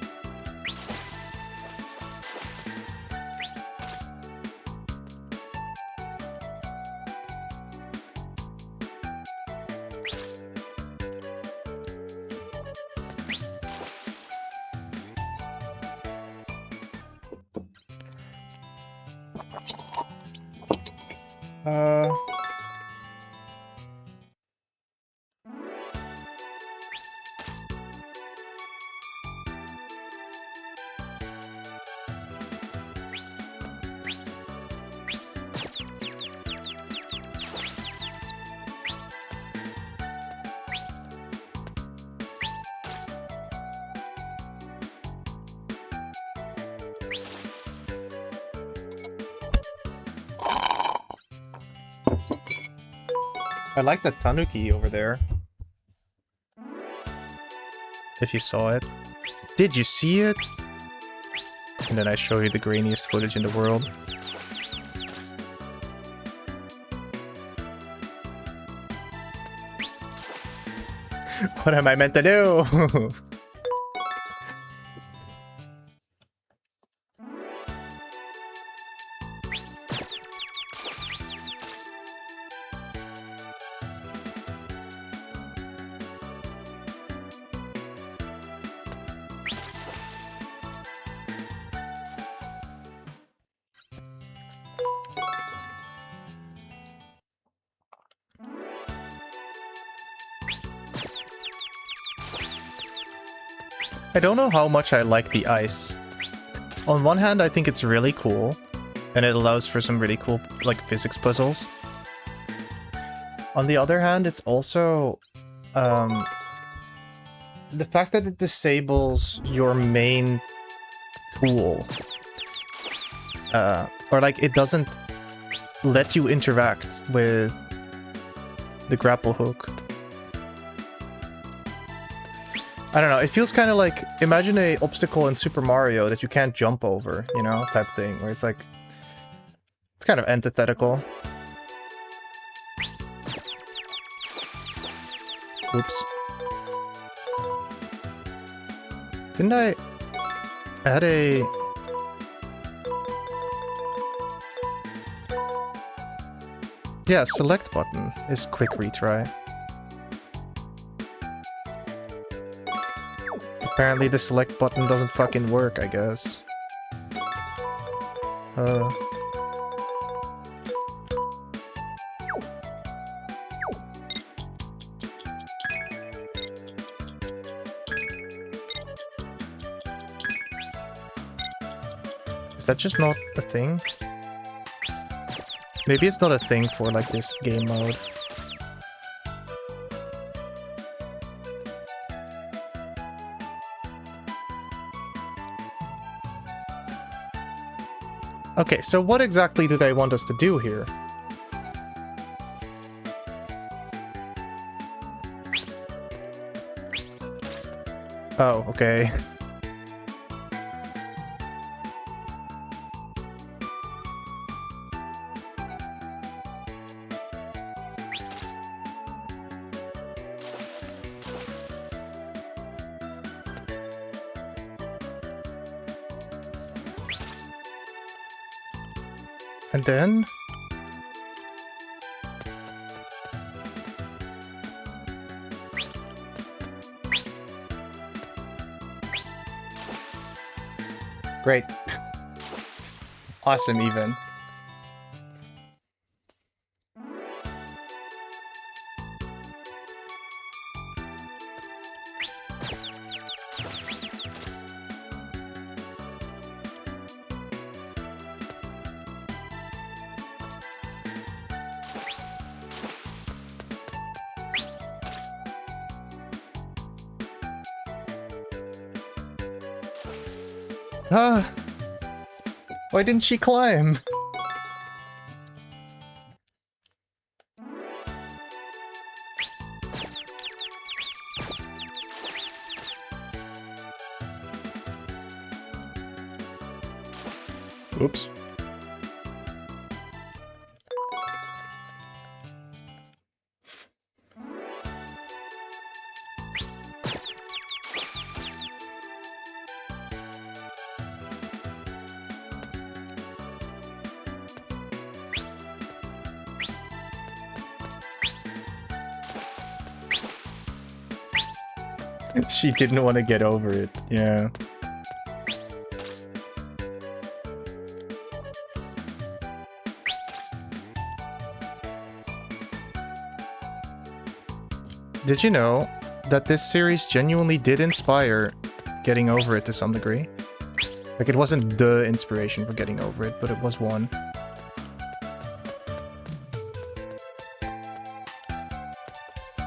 [SPEAKER 2] I like that tanuki over there. If you saw it. Did you see it? And then I show you the grainiest footage in the world. What am I meant to do? I don't know how much I like the ice. On one hand, I think it's really cool, and it allows for some really cool, like, physics puzzles. On the other hand, it's also, the fact that it disables your main tool. Or, like, it doesn't let you interact with the grapple hook. I don't know, it feels kind of like, imagine a obstacle in Super Mario that you can't jump over, you know, type thing, where it's like, it's kind of antithetical. Oops. Didn't I add a... Yeah, select button is quick retry. Apparently the select button doesn't fucking work, I guess. Is that just not a thing? Maybe it's not a thing for, like, this game mode. Okay, so what exactly do they want us to do here? Oh, okay. And then... Great. Awesome, even. Ah! Why didn't she climb? Oops. She didn't want to get over it, yeah. Did you know that this series genuinely did inspire getting over it to some degree? Like, it wasn't the inspiration for getting over it, but it was one.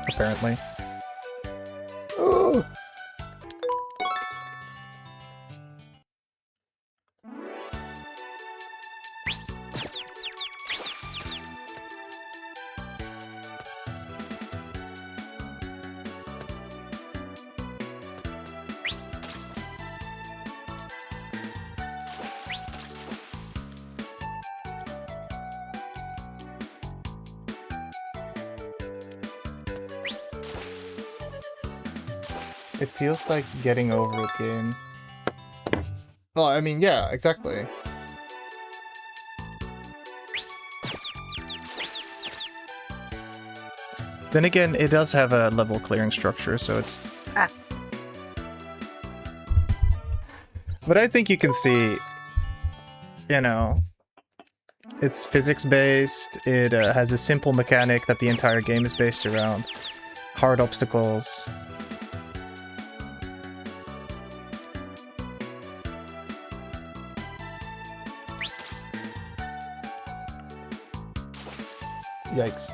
[SPEAKER 2] Apparently. Ugh. It feels like getting over a game. Well, I mean, yeah, exactly. Then again, it does have a level clearing structure, so it's... But I think you can see, you know, it's physics-based, it has a simple mechanic that the entire game is based around. Hard obstacles. Yikes.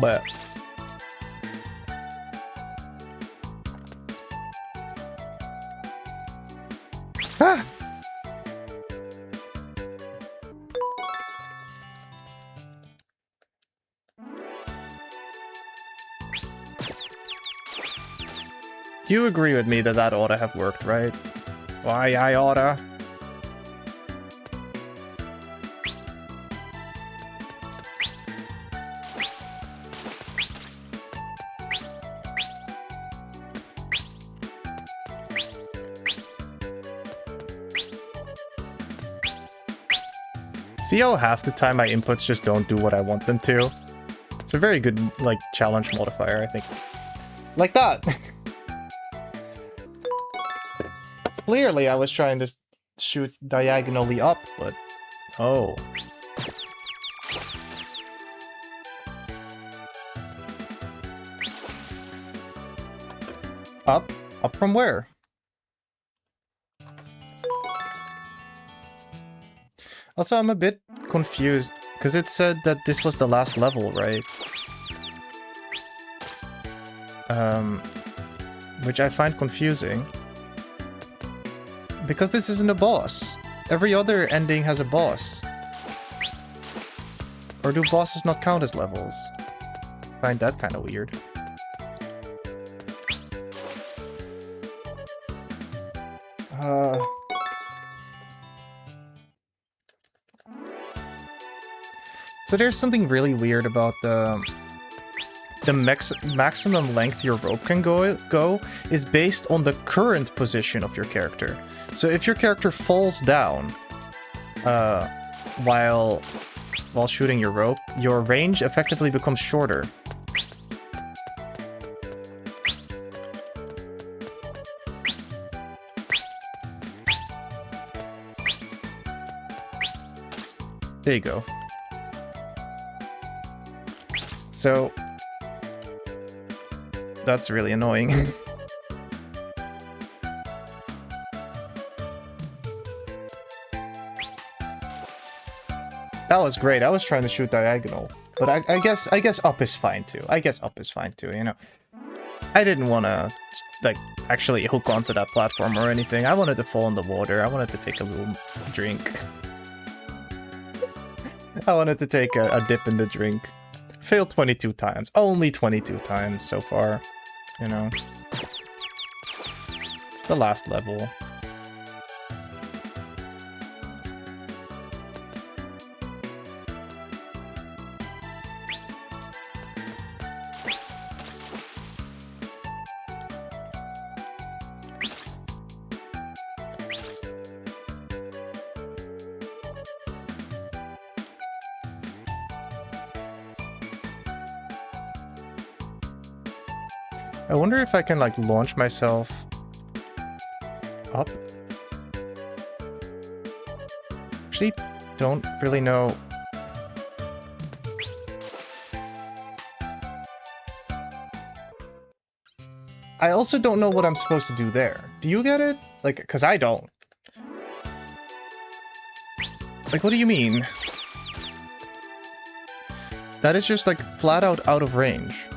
[SPEAKER 2] But ah! You agree with me that that oughta have worked, right? Why, I oughta. See how half the time my inputs just don't do what I want them to? It's a very good, like, challenge modifier, I think. Like that! Clearly, I was trying to shoot diagonally up, but... Oh. Up? Up from where? Also, I'm a bit confused, because it said that this was the last level, right? Which I find confusing. Because this isn't a boss. Every other ending has a boss. Or do bosses not count as levels? I find that kind of weird. So there's something really weird about the maximum length your rope can go is based on the current position of your character. So if your character falls down while shooting your rope, your range effectively becomes shorter. There you go. So that's really annoying. That was great. I was trying to shoot diagonal, but I guess up is fine too. I guess up is fine too, you know. I didn't want to like actually hook onto that platform or anything. I wanted to fall in the water. I wanted to take a little drink. I wanted to take a dip in the drink. Failed 22 times. Only 22 times so far, you know. It's the last level. I wonder if I can like launch myself up. Actually, don't really know. I also don't know what I'm supposed to do there. Do you get it? Like, because I don't. Like, what do you mean? That is just like flat out of range.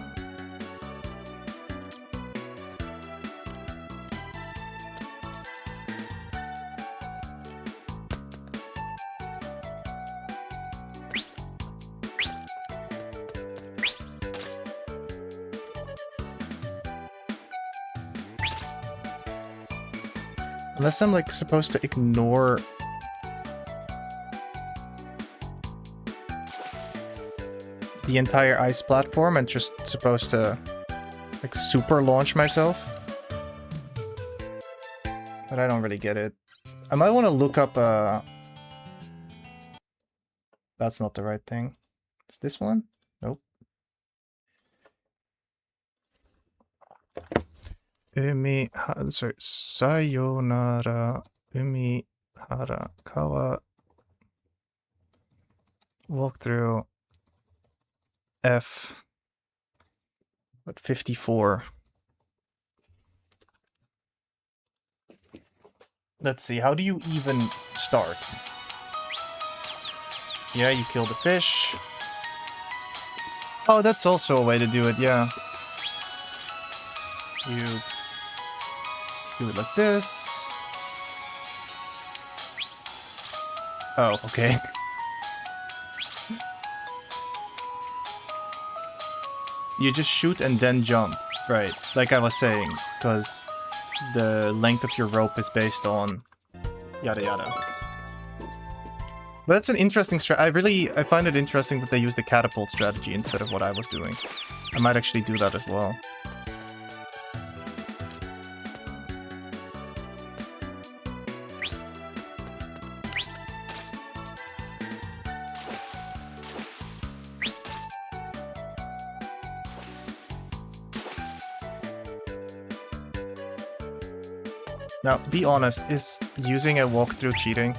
[SPEAKER 2] Unless I'm like supposed to ignore the entire ice platform and just supposed to like super launch myself. But I don't really get it. I might want to look up that's not the right thing. Is this one? Nope. Sorry. Sayonara Umihara Kawa. Walk through F. But 54. Let's see, how do you even start? Yeah, you kill the fish. Oh, that's also a way to do it, yeah. You do it like this. Oh, okay. You just shoot and then jump, right? Like I was saying, because the length of your rope is based on yada yada. But that's an interesting strategy. I find it interesting that they use the catapult strategy instead of what I was doing. I might actually do that as well. Now, be honest, is using a walkthrough cheating?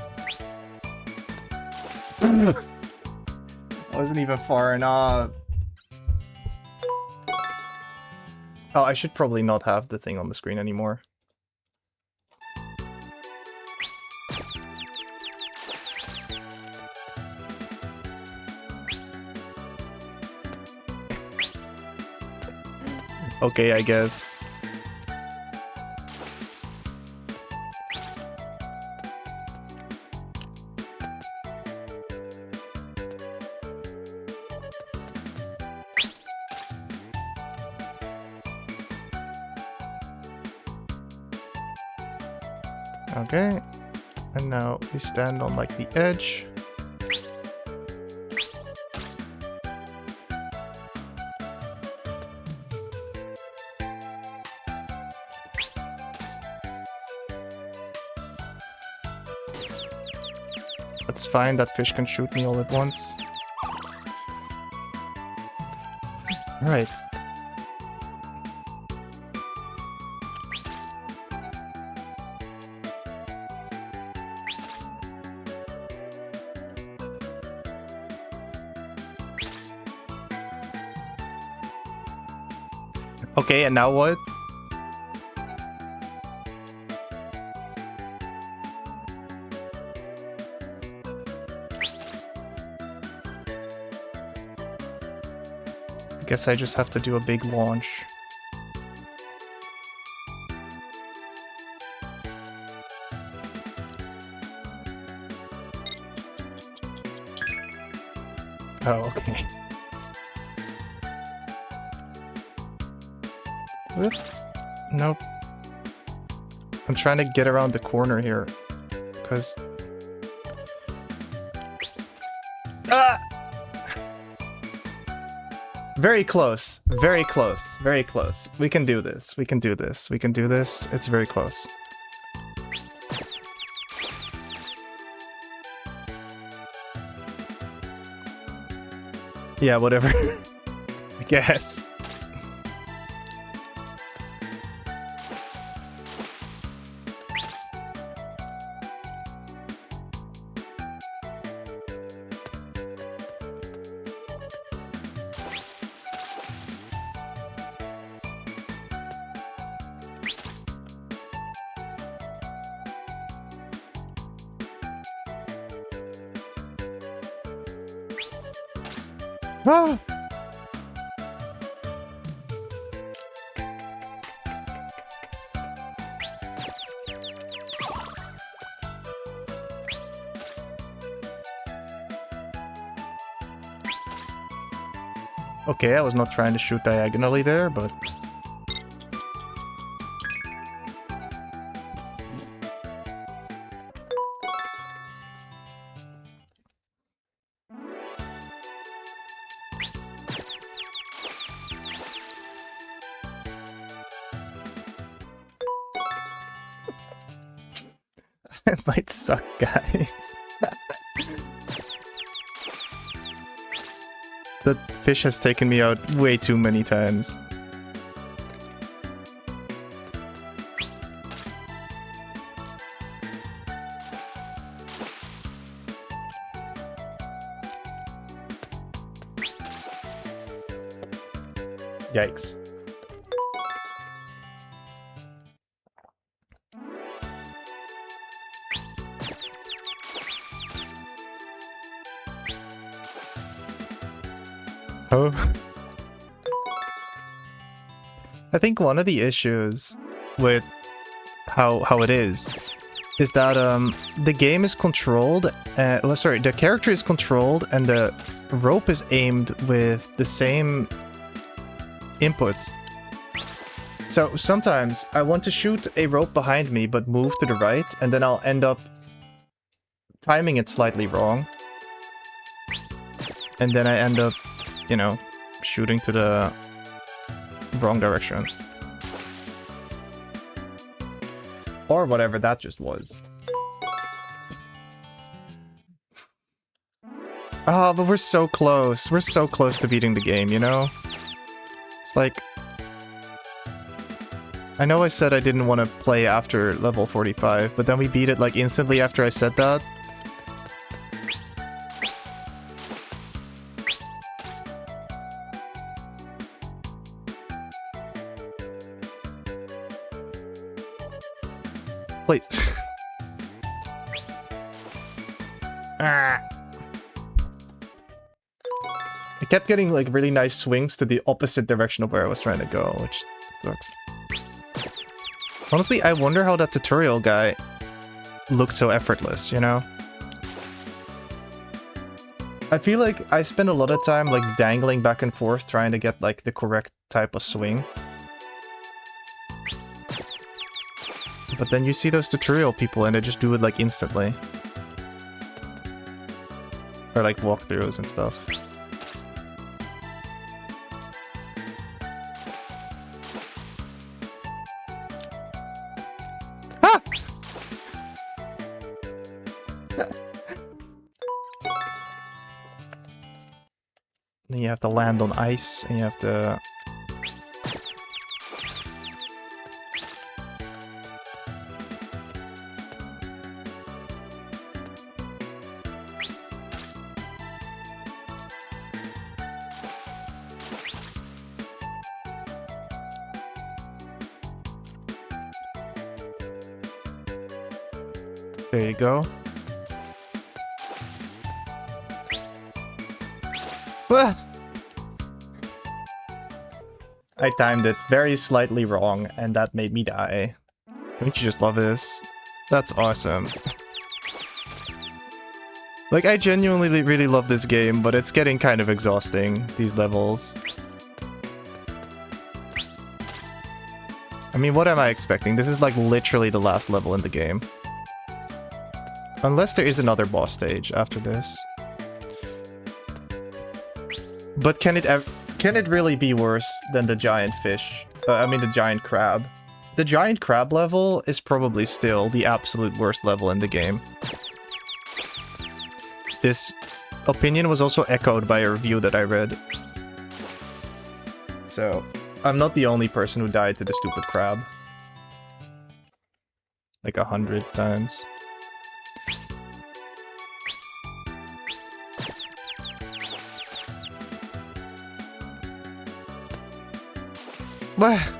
[SPEAKER 2] Wasn't even far enough. Oh, I should probably not have the thing on the screen anymore. Okay, I guess. Okay, and now we stand on like the edge. That's fine, that fish can shoot me all at once. Right. Okay, and now what? I guess I just have to do a big launch. Oh, okay. Whoop. Nope. I'm trying to get around the corner here, because... Ah! Very close. Very close. Very close. We can do this. We can do this. We can do this. It's very close. Yeah, whatever. I guess. Ah! Okay, I was not trying to shoot diagonally there, but... It might suck, guys. That fish has taken me out way too many times. Yikes. Oh. I think one of the issues with how it is that the game is controlled, well, sorry, the character is controlled and the rope is aimed with the same inputs. So sometimes I want to shoot a rope behind me but move to the right, and then I'll end up timing it slightly wrong. And then I end up, you know, shooting to the wrong direction. Or whatever that just was. Ah, but we're so close. We're so close to beating the game, you know? It's like... I know I said I didn't want to play after level 45, but then we beat it like instantly after I said that. Please. Ah. I kept getting like really nice swings to the opposite direction of where I was trying to go, which sucks. Honestly, I wonder how that tutorial guy looked so effortless, you know? I feel like I spend a lot of time like dangling back and forth trying to get like the correct type of swing. But then you see those tutorial people and they just do it like instantly. Or like walkthroughs and stuff. Ah! Then you have to land on ice and you have to... There you go. Ah! I timed it very slightly wrong, and that made me die. Don't you just love this? That's awesome. Like, I genuinely really love this game, but it's getting kind of exhausting, these levels. I mean, what am I expecting? This is like literally the last level in the game. Unless there is another boss stage after this. But can it really be worse than the giant fish? I mean the giant crab. The giant crab level is probably still the absolute worst level in the game. This opinion was also echoed by a review that I read. So, I'm not the only person who died to the stupid crab. Like 100 times. What?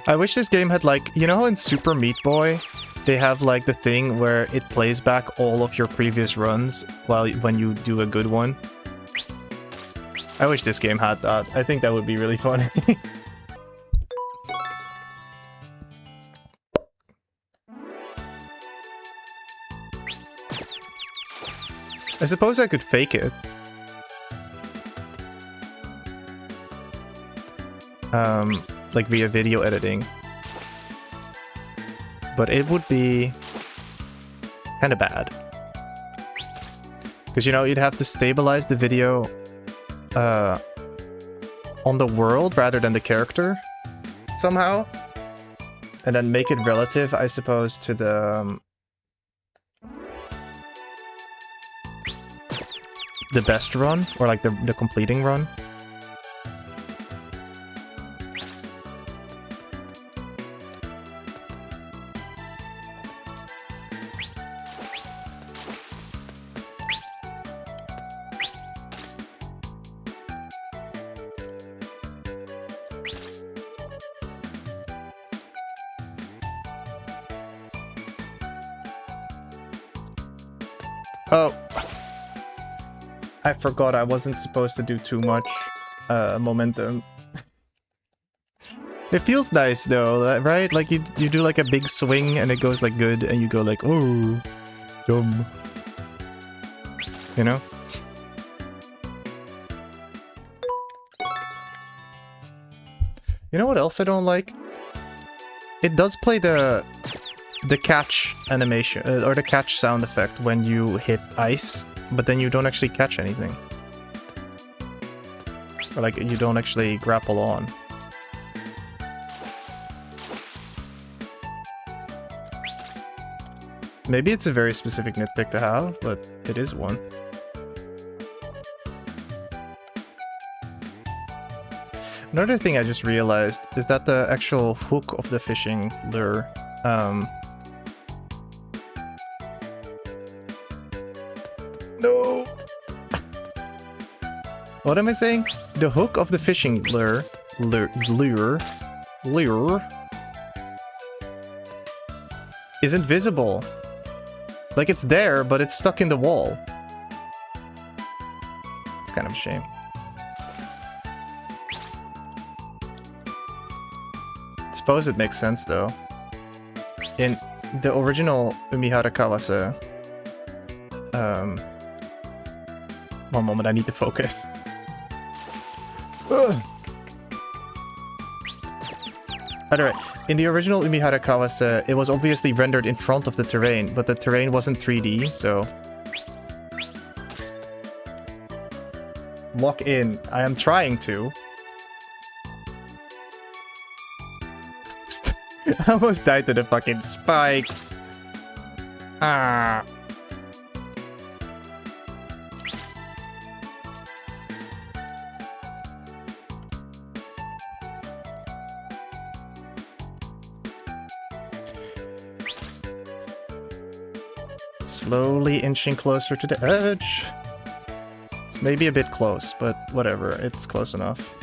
[SPEAKER 2] I wish this game had like, you know in Super Meat Boy, they have like the thing where it plays back all of your previous runs when you do a good one. I wish this game had that. I think that would be really fun. I suppose I could fake it. Like via video editing. But it would be kind of bad. Because, you know, you'd have to stabilize the video on the world rather than the character somehow. And then make it relative, I suppose, to the best run, or like the completing run. Oh, I forgot I wasn't supposed to do too much momentum. It feels nice though, right? Like you do like a big swing and it goes like good and you go like, oh, yum. You know? You know what else I don't like? It does play the catch animation, or the catch sound effect when you hit ice, but then you don't actually catch anything. Or like, you don't actually grapple on. Maybe it's a very specific nitpick to have, but it is one. Another thing I just realized is that the actual hook of the fishing lure, no! What am I saying? The hook of the fishing lure isn't visible. Like, it's there, but it's stuck in the wall. It's kind of a shame. I suppose it makes sense, though. In the original Umihara Kawase... one moment, I need to focus. Ugh. Alright, in the original Umihara Kawase, it was obviously rendered in front of the terrain, but the terrain wasn't 3D, so... Lock in. I am trying to. I almost died to the fucking spikes. Ah. Slowly inching closer to the edge. It's maybe a bit close, but whatever, it's close enough.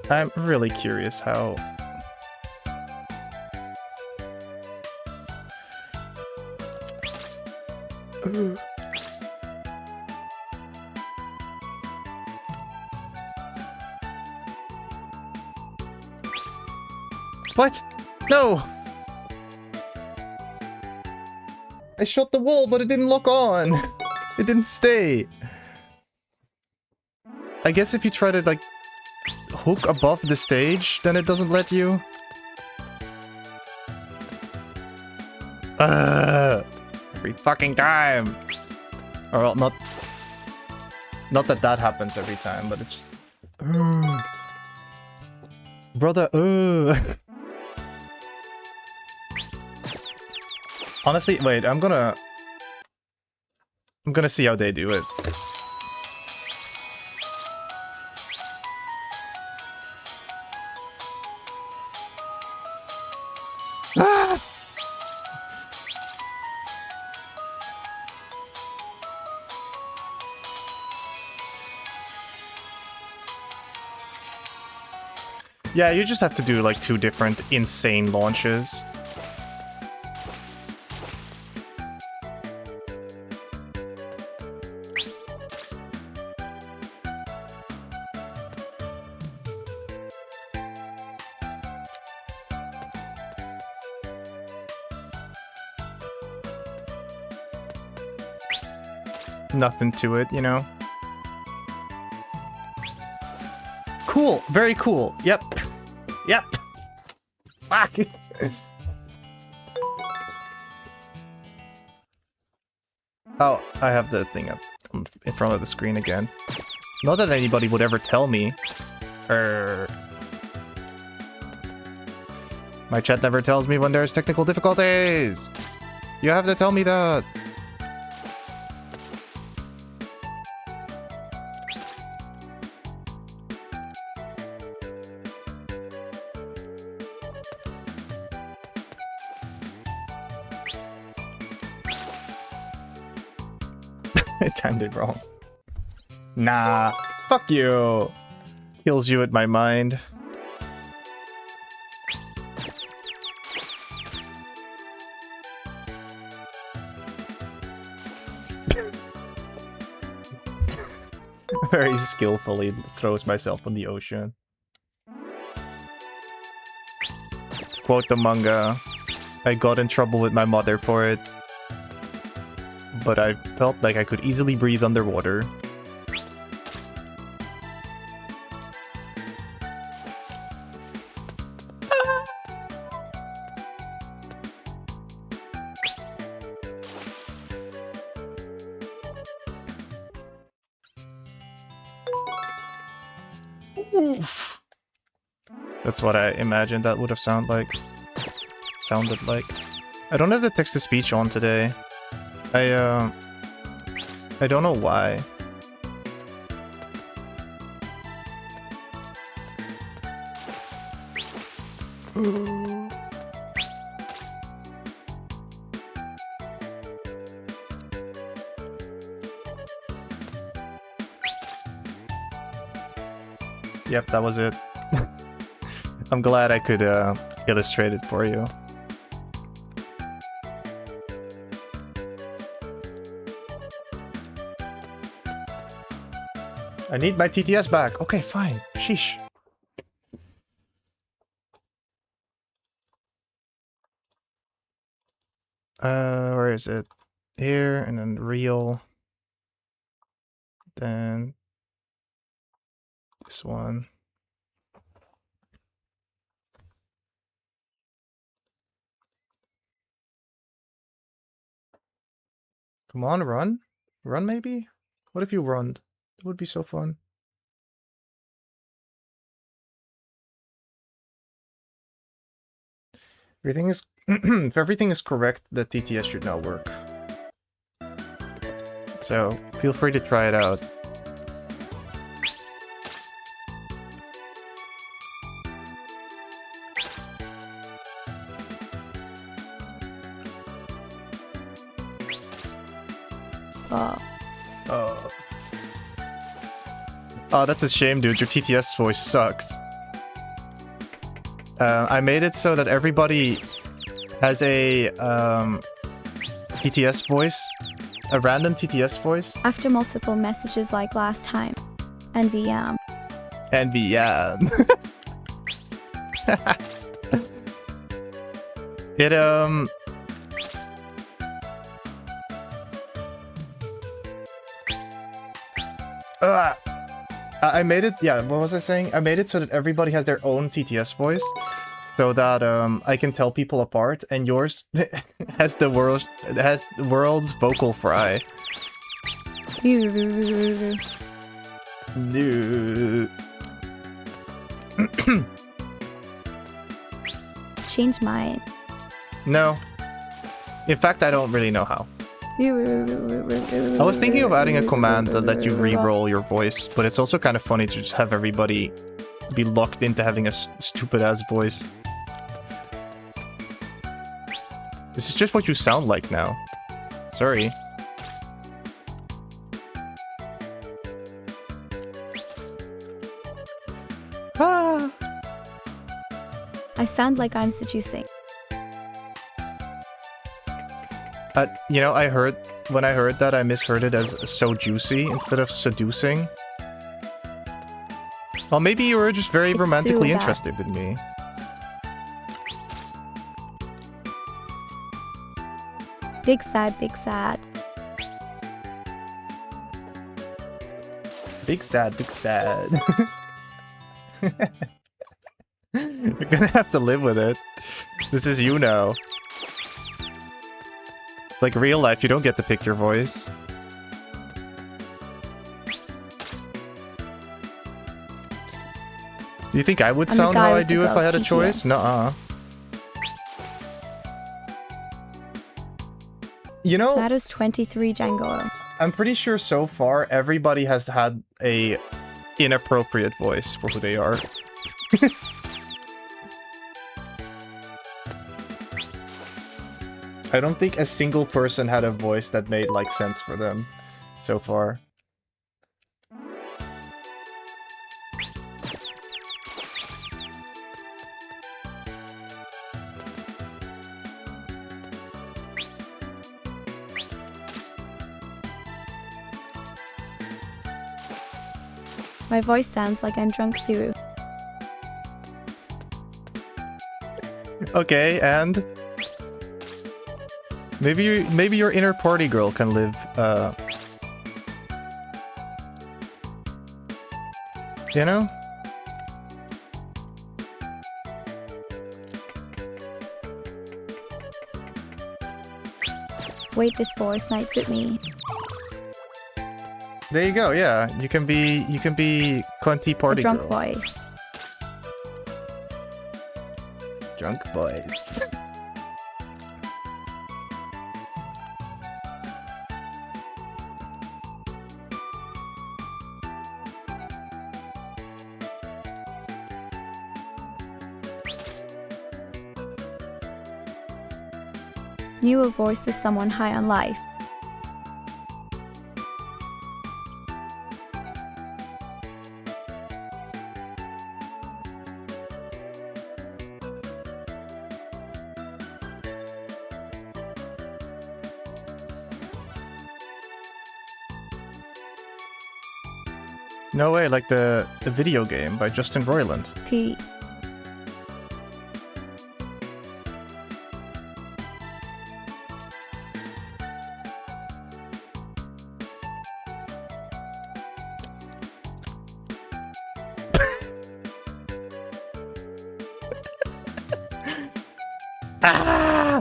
[SPEAKER 2] I'm really curious how... What? No! I shot the wall, but it didn't lock on! It didn't stay! I guess if you try to, like, hook above the stage, then it doesn't let you. Every fucking time! Or, well, not that that happens every time, but it's just... Brother, Honestly, wait, I'm gonna see how they do it. Ah! Yeah, you just have to do like 2 different insane launches. Nothing to it, you know? Cool. Very cool. Yep. Yep. Fuck. Oh, I have the thing up in front of the screen again. Not that anybody would ever tell me. My chat never tells me when there's technical difficulties. You have to tell me that. I timed it wrong. Nah, fuck you. Kills you at my mind. Very skillfully throws myself in the ocean. To quote the manga, I got in trouble with my mother for it, but I felt like I could easily breathe underwater. Oof. That's what I imagined that would have sounded like. I don't have the text-to-speech on today. I don't know why. Yep, that was it. I'm glad I could illustrate it for you. I need my TTS back. Okay, fine. Sheesh. Where is it? Here, and then real. Then this one. Come on, run. Run, maybe? What if you run? It would be so fun. Everything is... if everything is correct, the TTS should now work. So, feel free to try it out. Oh, that's a shame, dude. Your TTS voice sucks. I made it so that everybody has a TTS voice, a random TTS voice.
[SPEAKER 11] After multiple messages like last time. NVM.
[SPEAKER 2] NVM. It I made it, yeah, what was I saying? I made it so that everybody has their own TTS voice, so that I can tell people apart, and yours has the world's vocal fry. No.
[SPEAKER 11] Change mine.
[SPEAKER 2] No. In fact, I don't really know how. I was thinking of adding a command that let you re-roll your voice, but it's also kind of funny to just have everybody be locked into having a stupid-ass voice. This is just what you sound like now. Sorry. Ah.
[SPEAKER 11] I sound like I'm seducing.
[SPEAKER 2] You know, when I heard that, I misheard it as so juicy instead of seducing. Well, maybe you were just very romantically interested in me.
[SPEAKER 11] Big sad, big sad.
[SPEAKER 2] Big sad, big sad. You're gonna have to live with it. This is you now. It's like real life, you don't get to pick your voice. Do you think I would sound how I do if I had a choice? Nuh-uh. You know,
[SPEAKER 11] that is 23 Django.
[SPEAKER 2] I'm pretty sure so far everybody has had a inappropriate voice for who they are. I don't think a single person had a voice that made like sense for them so far.
[SPEAKER 11] My voice sounds like I'm drunk too.
[SPEAKER 2] Okay, and maybe your inner party girl can live. You know?
[SPEAKER 11] Wait, this voice might suit me.
[SPEAKER 2] There you go. Yeah, you can be cunty party girl.
[SPEAKER 11] Drunk boys.
[SPEAKER 2] Drunk boys.
[SPEAKER 11] Knew a voice of someone high on life.
[SPEAKER 2] No way, like the video game by Justin Roiland.
[SPEAKER 11] P.
[SPEAKER 2] Ah!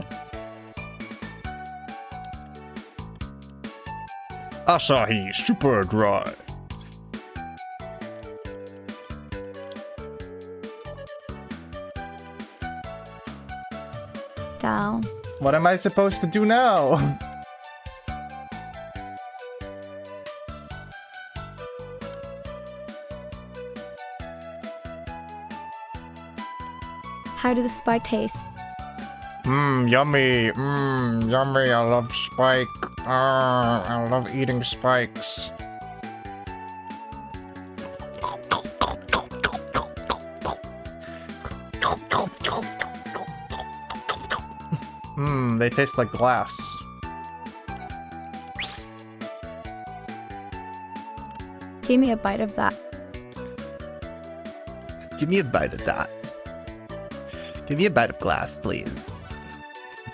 [SPEAKER 2] Asahi Super Dry.
[SPEAKER 11] Down.
[SPEAKER 2] What am I supposed to do now?
[SPEAKER 11] How do the spike taste?
[SPEAKER 2] Yummy. Yummy. I love spike. I love eating spikes. They taste like glass.
[SPEAKER 11] Give me a bite of that.
[SPEAKER 2] Give me a bite of that. Give me a bite of glass, please.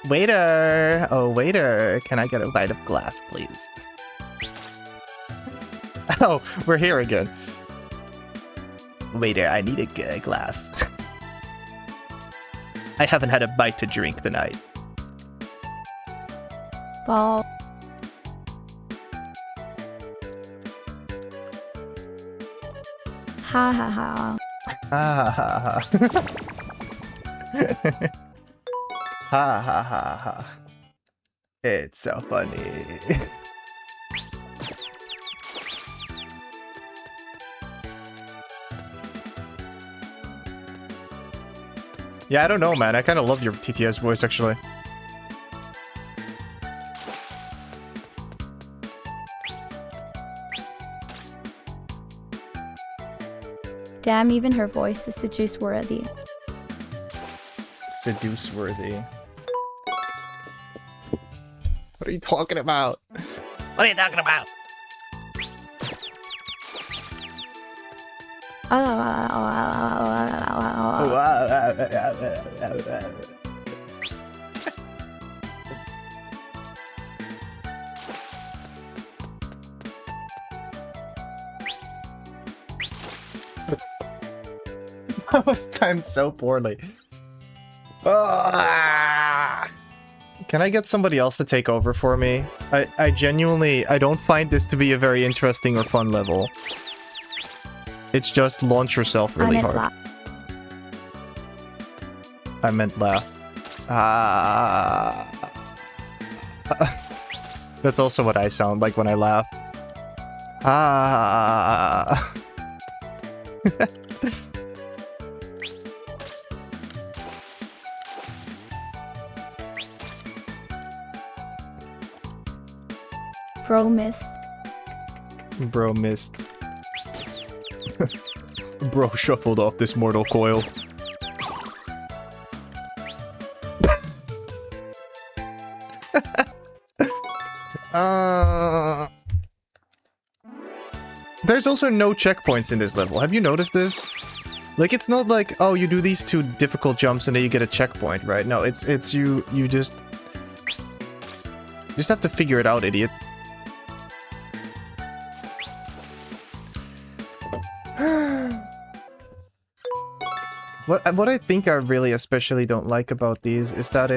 [SPEAKER 2] Waiter! Oh, waiter, can I get a bite of glass, please? Oh, we're here again. Waiter, I need a glass. I haven't had a bite to drink tonight.
[SPEAKER 11] Ball. Ha ha ha.
[SPEAKER 2] Ha ha ha. Ha ha ha ha. It's so funny. Yeah, I don't know, man. I kind of love your TTS voice, actually.
[SPEAKER 11] Damn, even her voice is seduce worthy.
[SPEAKER 2] seduce worthy. What are you talking about? What are you talking about? That was timed so poorly. Ah! Can I get somebody else to take over for me? I genuinely, I don't find this to be a very interesting or fun level. It's just launch yourself really hard. I meant laugh. Ah. That's also what I sound like when I laugh. Ah.
[SPEAKER 11] Bro missed.
[SPEAKER 2] Bro missed. Bro shuffled off this mortal coil. There's also no checkpoints in this level. Have you noticed this? Like, it's not like, oh, you do these 2 difficult jumps and then you get a checkpoint, right? No, it's you just have to figure it out, idiot. What I think I really especially don't like about these is that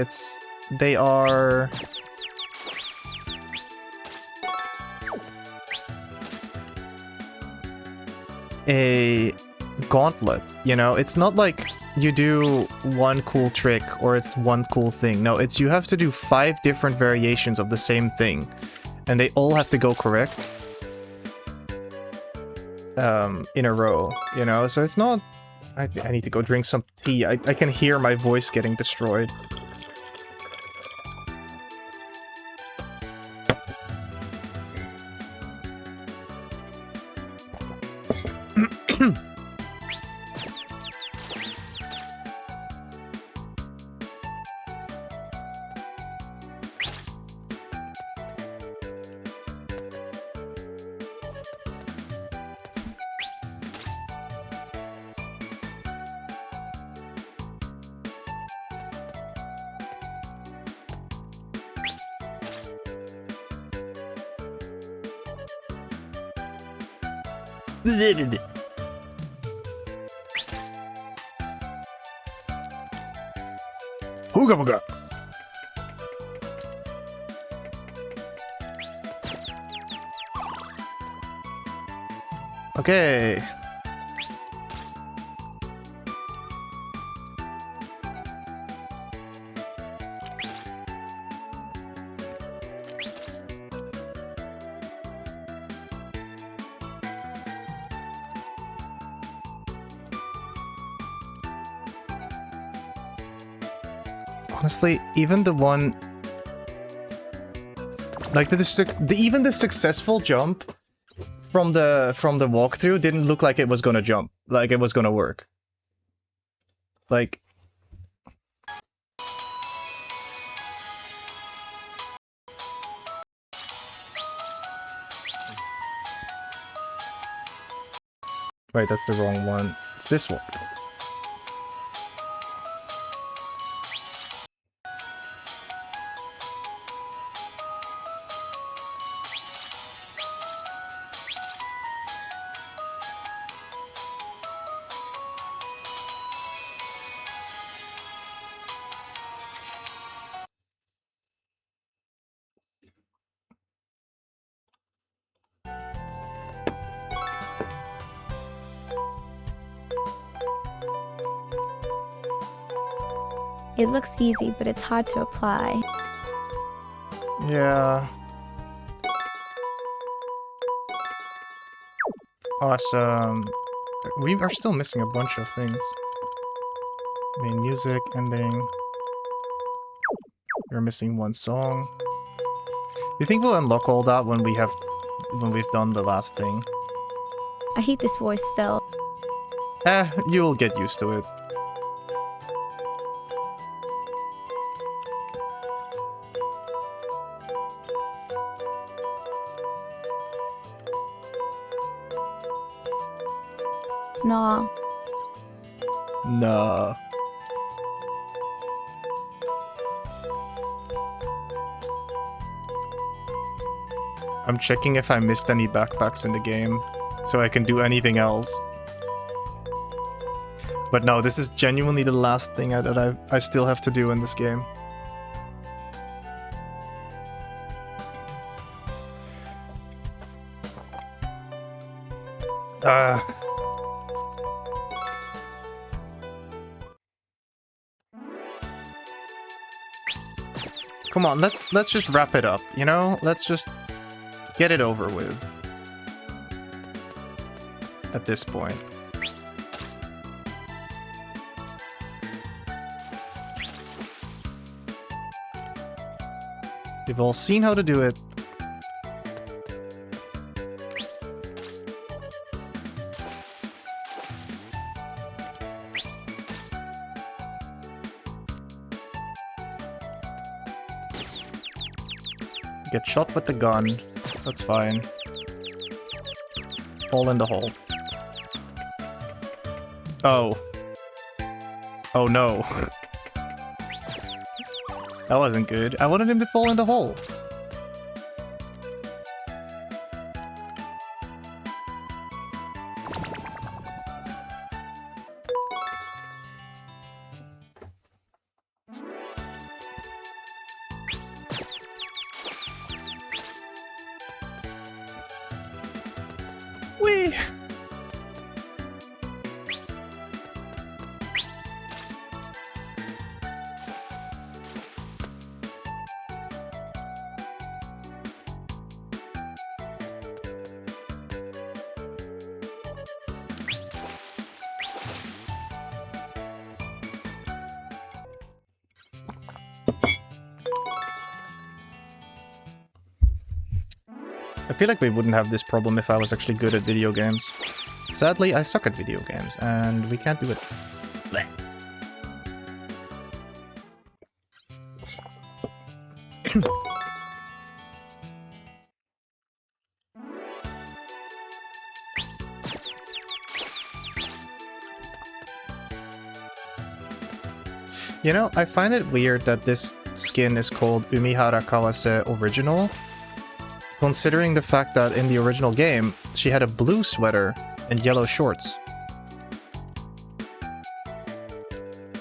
[SPEAKER 2] they are a gauntlet, you know? It's not like you do one cool trick or it's one cool thing. No, it's you have to do 5 different variations of the same thing, and they all have to go correct in a row, you know? So it's not... I need to go drink some tea. I can hear my voice getting destroyed. Hooga booga. Okay. Honestly, even the one, like even the successful jump from the walkthrough didn't look like it was gonna jump, like it was gonna work. Like, wait, that's the wrong one. It's this one.
[SPEAKER 11] It looks easy, but it's hard to apply.
[SPEAKER 2] Yeah. Awesome. We are still missing a bunch of things. Main music, ending. We're missing one song. Do you think we'll unlock all that when we've done the last thing?
[SPEAKER 11] I hate this voice still.
[SPEAKER 2] You'll get used to it.
[SPEAKER 11] Nah.
[SPEAKER 2] Nah. I'm checking if I missed any backpacks in the game, so I can do anything else. But no, this is genuinely the last thing that I still have to do in this game. Come on, let's just wrap it up, you know? Let's just get it over with. At this point. We've all seen how to do it. Get shot with the gun. That's fine. Fall in the hole. Oh. Oh no. That wasn't good. I wanted him to fall in the hole. Whee! I feel like we wouldn't have this problem if I was actually good at video games. Sadly, I suck at video games, and we can't do it. Blech. You know, I find it weird that this skin is called Umihara Kawase Original, considering the fact that in the original game, she had a blue sweater and yellow shorts.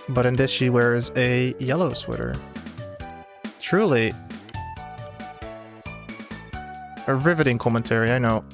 [SPEAKER 2] But in this, she wears a yellow sweater. Truly, a riveting commentary, I know.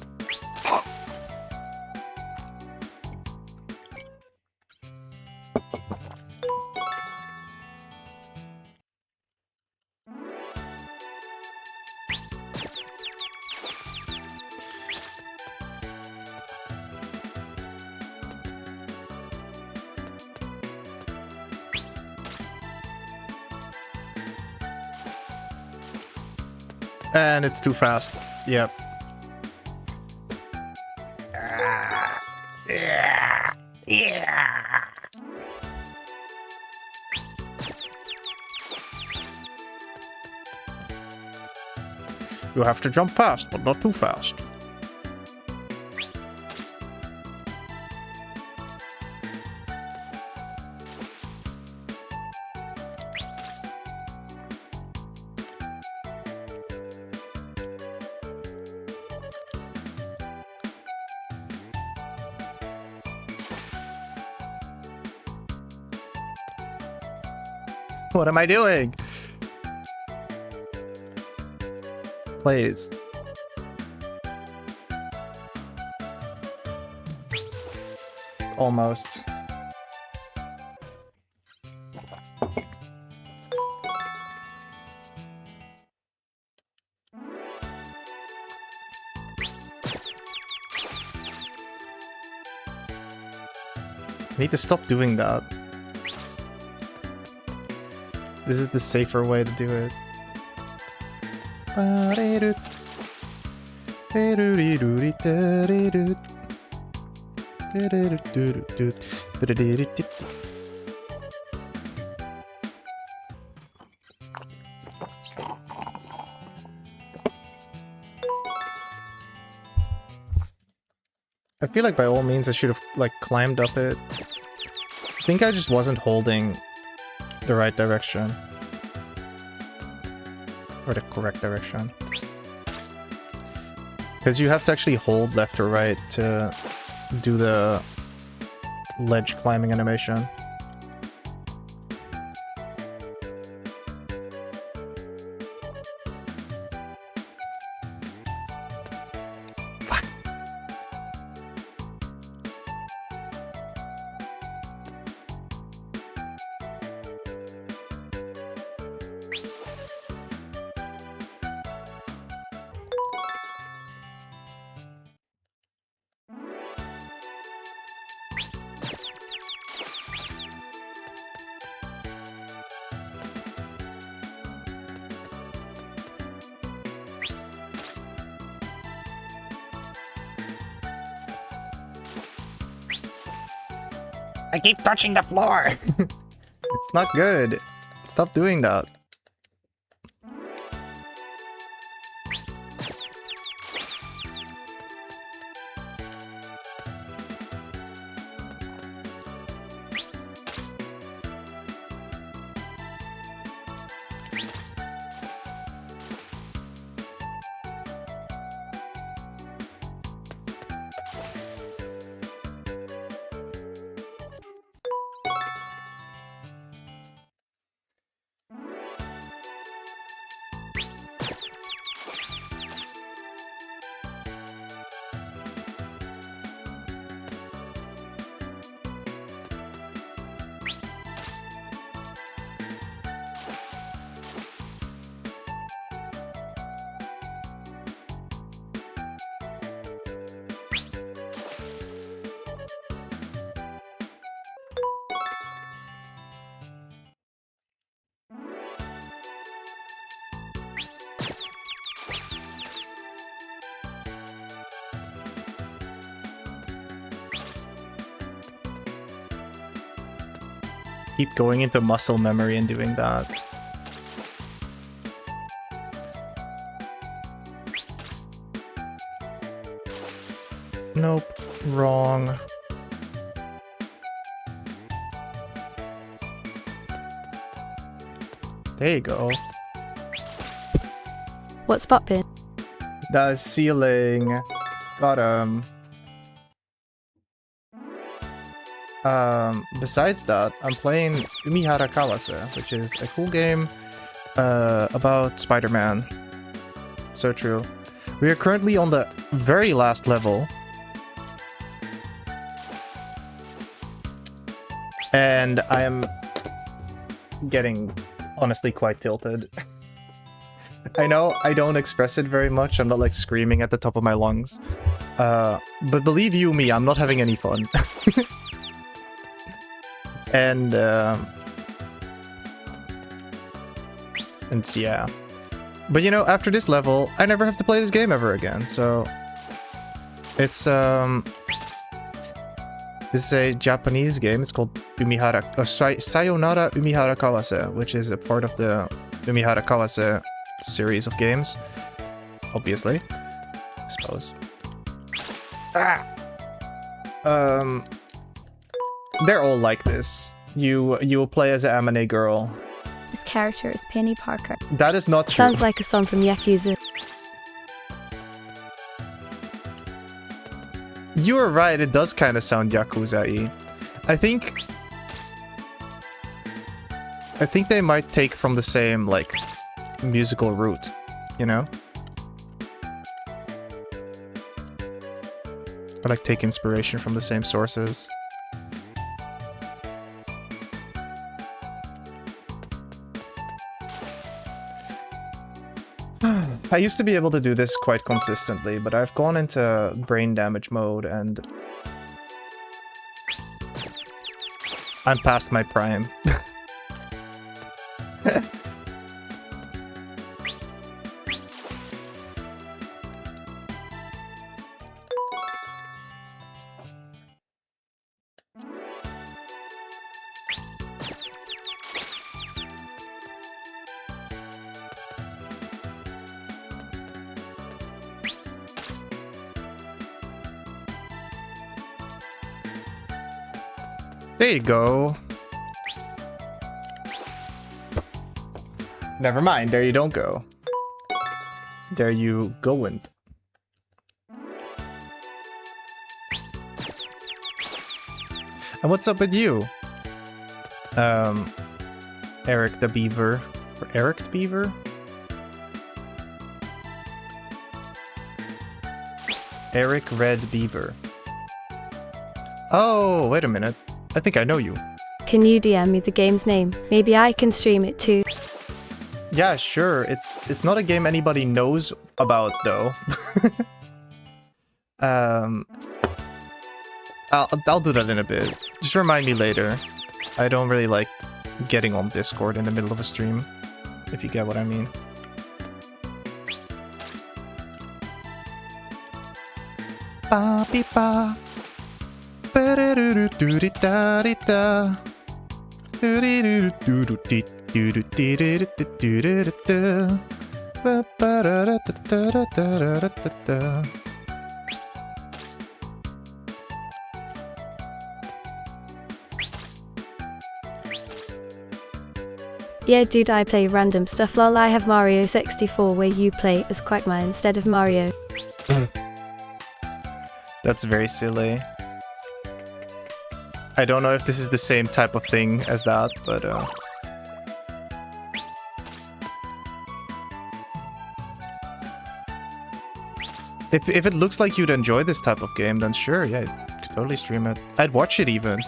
[SPEAKER 2] And it's too fast. Yep. You have to jump fast, but not too fast. What am I doing? Please. Almost. I need to stop doing that. This is the safer way to do it. I feel like by all means I should have like climbed up it. I think I just wasn't holding the right direction. Or the correct direction. Because you have to actually hold left or right to do the ledge climbing animation.
[SPEAKER 12] I keep touching the floor.
[SPEAKER 2] It's not good. Stop doing that. Keep going into muscle memory and doing that. Nope, wrong. There you go.
[SPEAKER 11] What's poppin'?
[SPEAKER 2] The ceiling. Got him. Besides that, I'm playing Umihara Kawase, which is a cool game about Spider-Man. So true. We are currently on the very last level. And I am getting honestly quite tilted. I know I don't express it very much. I'm not like screaming at the top of my lungs. But believe you me, I'm not having any fun. And yeah. But you know, after this level, I never have to play this game ever again, so it's this is a Japanese game. It's called Sayonara Umihara Kawase, which is a part of the Umihara Kawase series of games. Obviously. I suppose. They're all like this. You will play as an anime girl.
[SPEAKER 11] This character is Penny Parker.
[SPEAKER 2] That is not true.
[SPEAKER 11] Sounds like a song from Yakuza.
[SPEAKER 2] You were right, it does kind of sound Yakuza-y. I think they might take from the same, like, musical route, you know? Or, like, take inspiration from the same sources. I used to be able to do this quite consistently, but I've gone into brain damage mode and I'm past my prime. There you go. Never mind, there you don't go. There you go'n't. And what's up with you? Eric the Beaver. Or Eric the Beaver? Eric Red Beaver. Oh, wait a minute. I think I know you.
[SPEAKER 11] Can you DM me the game's name? Maybe I can stream it too.
[SPEAKER 2] Yeah, sure. It's not a game anybody knows about though. I'll do that in a bit. Just remind me later. I don't really like getting on Discord in the middle of a stream, if you get what I mean. Ba beep ba. Ba da do do do di da di da. Do di do do do di do do di di di do do do do. Ba ba da da da da da da da da.
[SPEAKER 11] Yeah, dude, I play random stuff. Lol, I have Mario 64 where you play as Quagmire instead of Mario.
[SPEAKER 2] That's very silly. I don't know if this is the same type of thing as that, but if it looks like you'd enjoy this type of game, then sure, yeah, I'd totally stream it. I'd watch it even.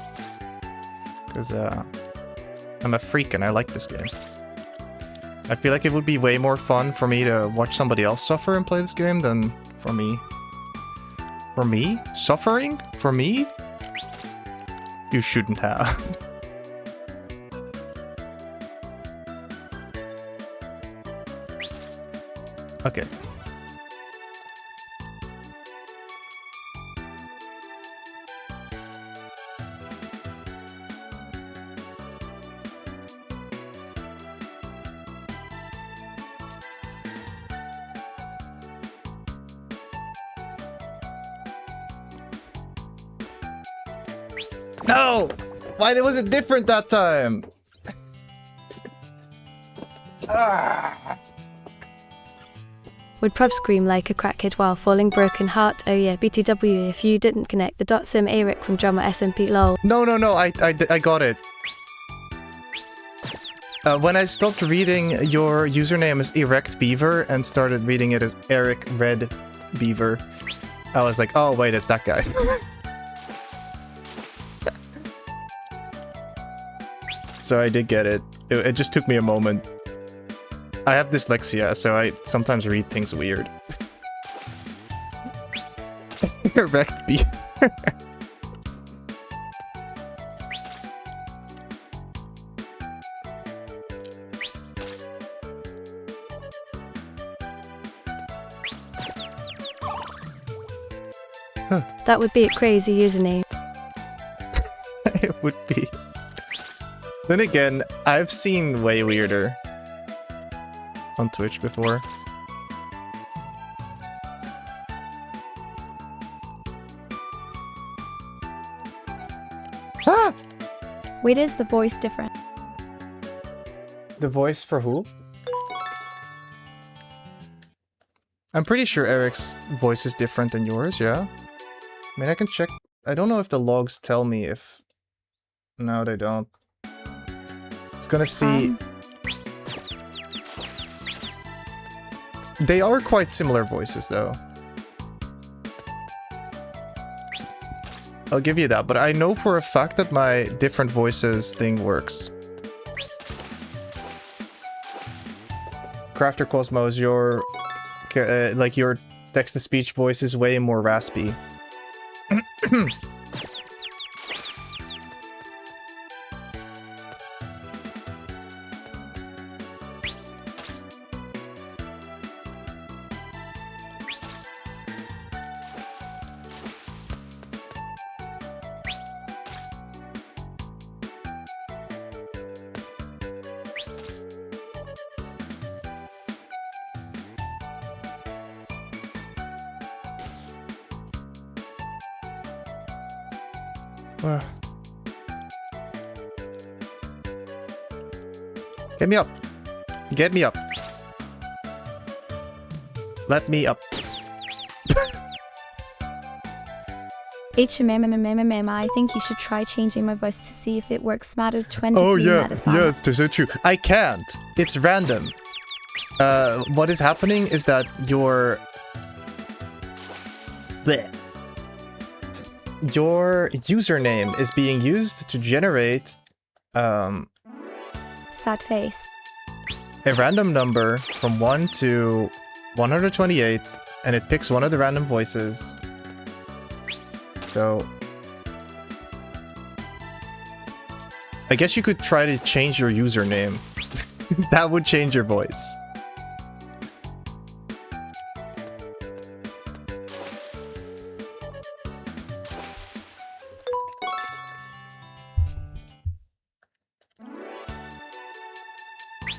[SPEAKER 2] Because I'm a freak and I like this game. I feel like it would be way more fun for me to watch somebody else suffer and play this game than for me. For me? Suffering? For me? You shouldn't have. Okay. No! Why was it different that time?
[SPEAKER 11] Would prob scream like a crackhead while falling broken heart. Oh yeah, BTW if you didn't connect the dot sim Eric from drummer SMP lol.
[SPEAKER 2] No, I got it. When I stopped reading your username as Erect Beaver and started reading it as Eric Red Beaver, I was like, oh wait, it's that guy. So I did get it. It just took me a moment. I have dyslexia, so I sometimes read things weird. Erect Beaver.
[SPEAKER 11] That would be a crazy username.
[SPEAKER 2] It would be. Then again, I've seen way weirder on Twitch before. Ah!
[SPEAKER 11] Wait, is the voice different?
[SPEAKER 2] The voice for who? I'm pretty sure Eric's voice is different than yours, yeah? I mean, I can check. I don't know if the logs tell me if... No, they don't. It's gonna see... They are quite similar voices, though. I'll give you that, but I know for a fact that my different voices thing works. Crafter Cosmos, your... like, your text-to-speech voice is way more raspy. Get me up. Get me up. Let me up.
[SPEAKER 12] I think you should try changing my voice to see if it works. Matters 20.
[SPEAKER 2] Oh yeah, yeah, it's so true. I can't. It's random. What is happening is that your username is being used to generate
[SPEAKER 12] sad face.
[SPEAKER 2] a random number from 1 to 128, and it picks one of the random voices. So I guess you could try to change your username. That would change your voice.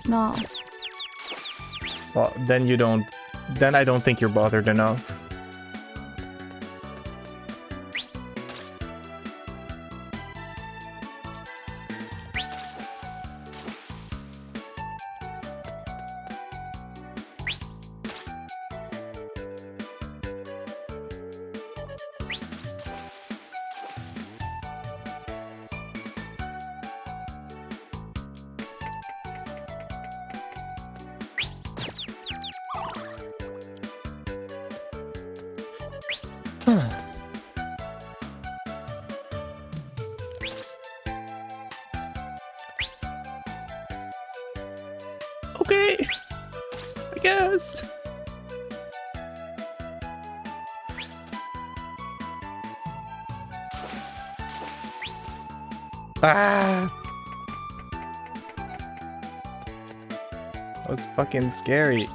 [SPEAKER 12] No.
[SPEAKER 2] Well, then you don't... Then I don't think you're bothered enough. Okay, I guess. Ah, that was fucking scary.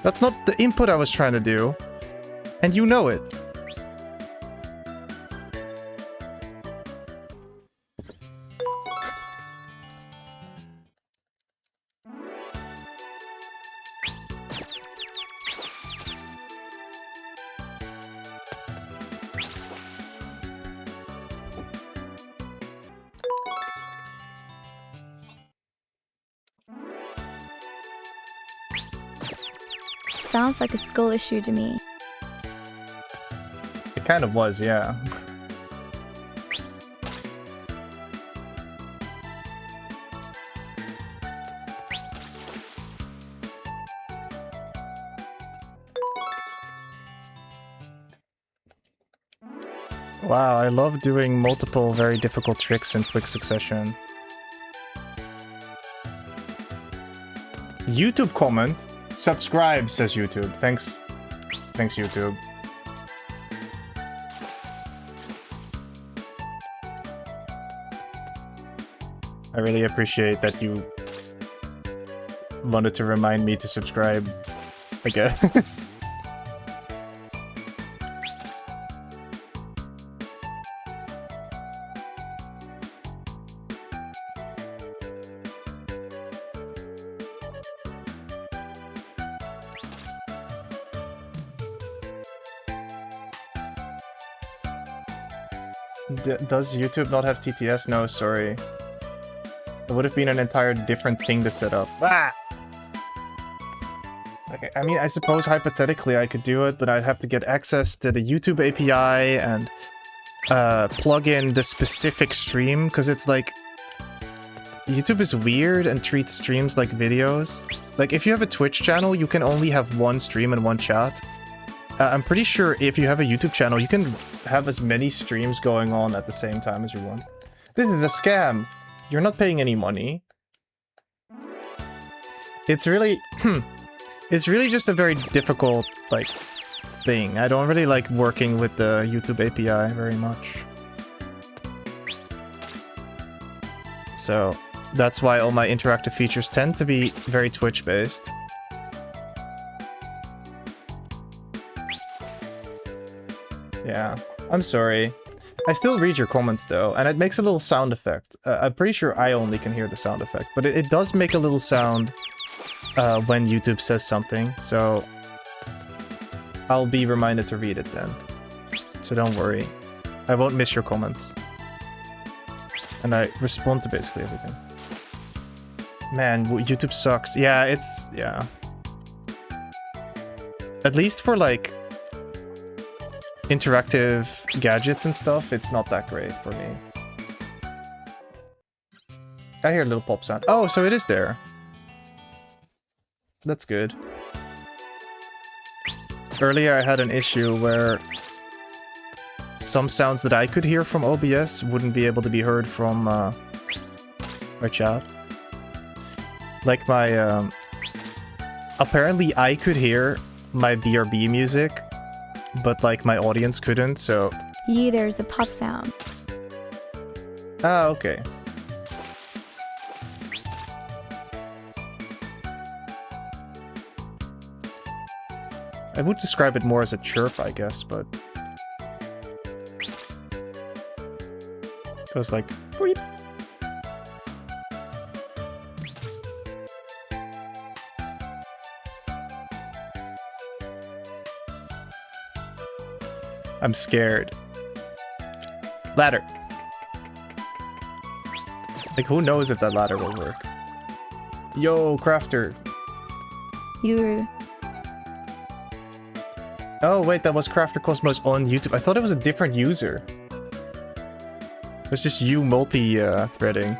[SPEAKER 2] That's not the input I was trying to do, and you know it.
[SPEAKER 12] Sounds like a skull issue to me.
[SPEAKER 2] It kind of was, yeah. Wow, I love doing multiple very difficult tricks in quick succession. YouTube comment. Subscribe, says YouTube. Thanks. Thanks, YouTube. I really appreciate that you wanted to remind me to subscribe, I guess. Does YouTube not have TTS? No, sorry. It would have been an entire different thing to set up. Ah! Okay, I mean, I suppose hypothetically I could do it, but I'd have to get access to the YouTube API and plug in the specific stream, because it's like... YouTube is weird and treats streams like videos. Like, if you have a Twitch channel, you can only have one stream and one chat. I'm pretty sure if you have a YouTube channel, you can have as many streams going on at the same time as you want. This is a scam. You're not paying any money. It's really... it's really just a very difficult, like, thing. I don't really like working with the YouTube API very much. So, that's why all my interactive features tend to be very Twitch-based. Yeah, I'm sorry. I still read your comments though, and it makes a little sound effect. I'm pretty sure I only can hear the sound effect, but it does make a little sound when YouTube says something, so I'll be reminded to read it then. So don't worry. I won't miss your comments. And I respond to basically everything. Man, YouTube sucks. Yeah, it's... yeah. At least for, like, interactive gadgets and stuff, it's not that great for me. I hear a little pop sound. Oh, so it is there. That's good. Earlier I had an issue where some sounds that I could hear from OBS wouldn't be able to be heard from my chat. Like my... apparently I could hear my BRB music, but like my audience couldn't, so...
[SPEAKER 12] Yeah, there's a pop sound.
[SPEAKER 2] Ah, okay. I would describe it more as a chirp, I guess, but... it goes like... Beep. I'm scared. Ladder. Like, who knows if that ladder will work? Yo, Crafter.
[SPEAKER 12] You.
[SPEAKER 2] Oh, wait, that was Crafter Cosmos on YouTube. I thought it was a different user. It was just you multi-threading.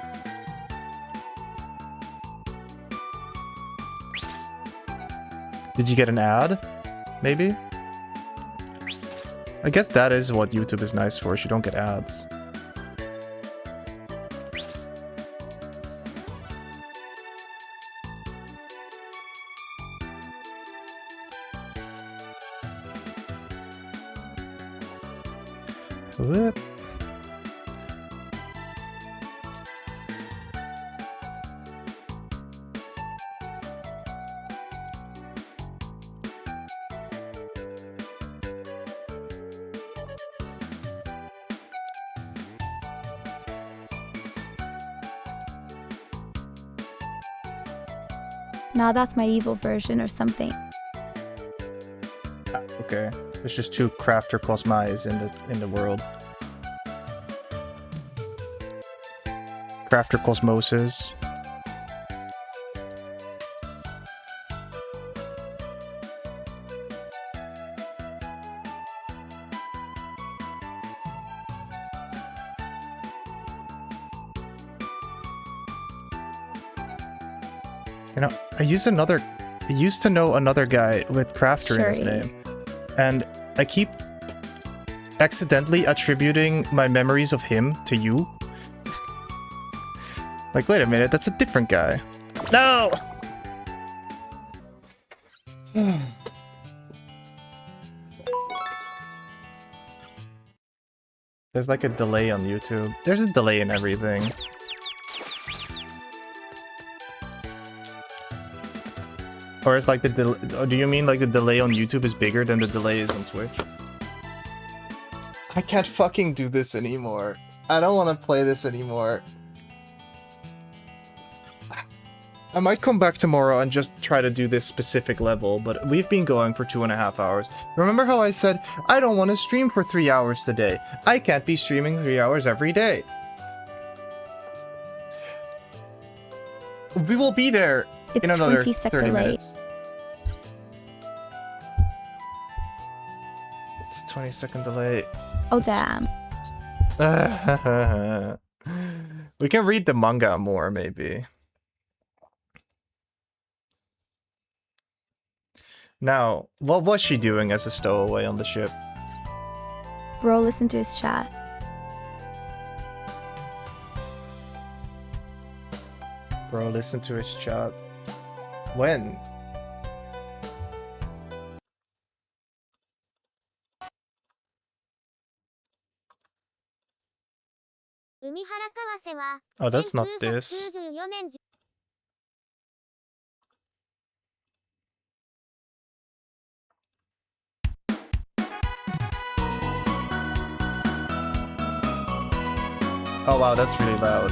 [SPEAKER 2] Did you get an ad? Maybe? I guess that is what YouTube is nice for, you don't get ads. Whoop.
[SPEAKER 12] Nah, that's my evil version or something.
[SPEAKER 2] Okay. There's just two Crafter Cosmais in the world. Crafter Cosmoses. You know, I used to know another guy with Crafter in his name. And I keep accidentally attributing my memories of him to you. Like, wait a minute, that's a different guy. No! There's like a delay on YouTube. There's a delay in everything. Or is like the delay... do you mean like the delay on YouTube is bigger than the delay is on Twitch? I can't fucking do this anymore. I don't want to play this anymore. I might come back tomorrow and just try to do this specific level, but we've been going for 2.5 hours. Remember how I said, I don't want to stream for 3 hours today. I can't be streaming 3 hours every day. We will be there in another 30 minutes. It's a 20-second delay.
[SPEAKER 12] Oh, damn.
[SPEAKER 2] We can read the manga more, maybe. Now, what was she doing as a stowaway on the ship?
[SPEAKER 12] Bro, listen to his chat.
[SPEAKER 2] Bro, listen to his chat. When? Oh, that's not this. Oh wow, that's really loud.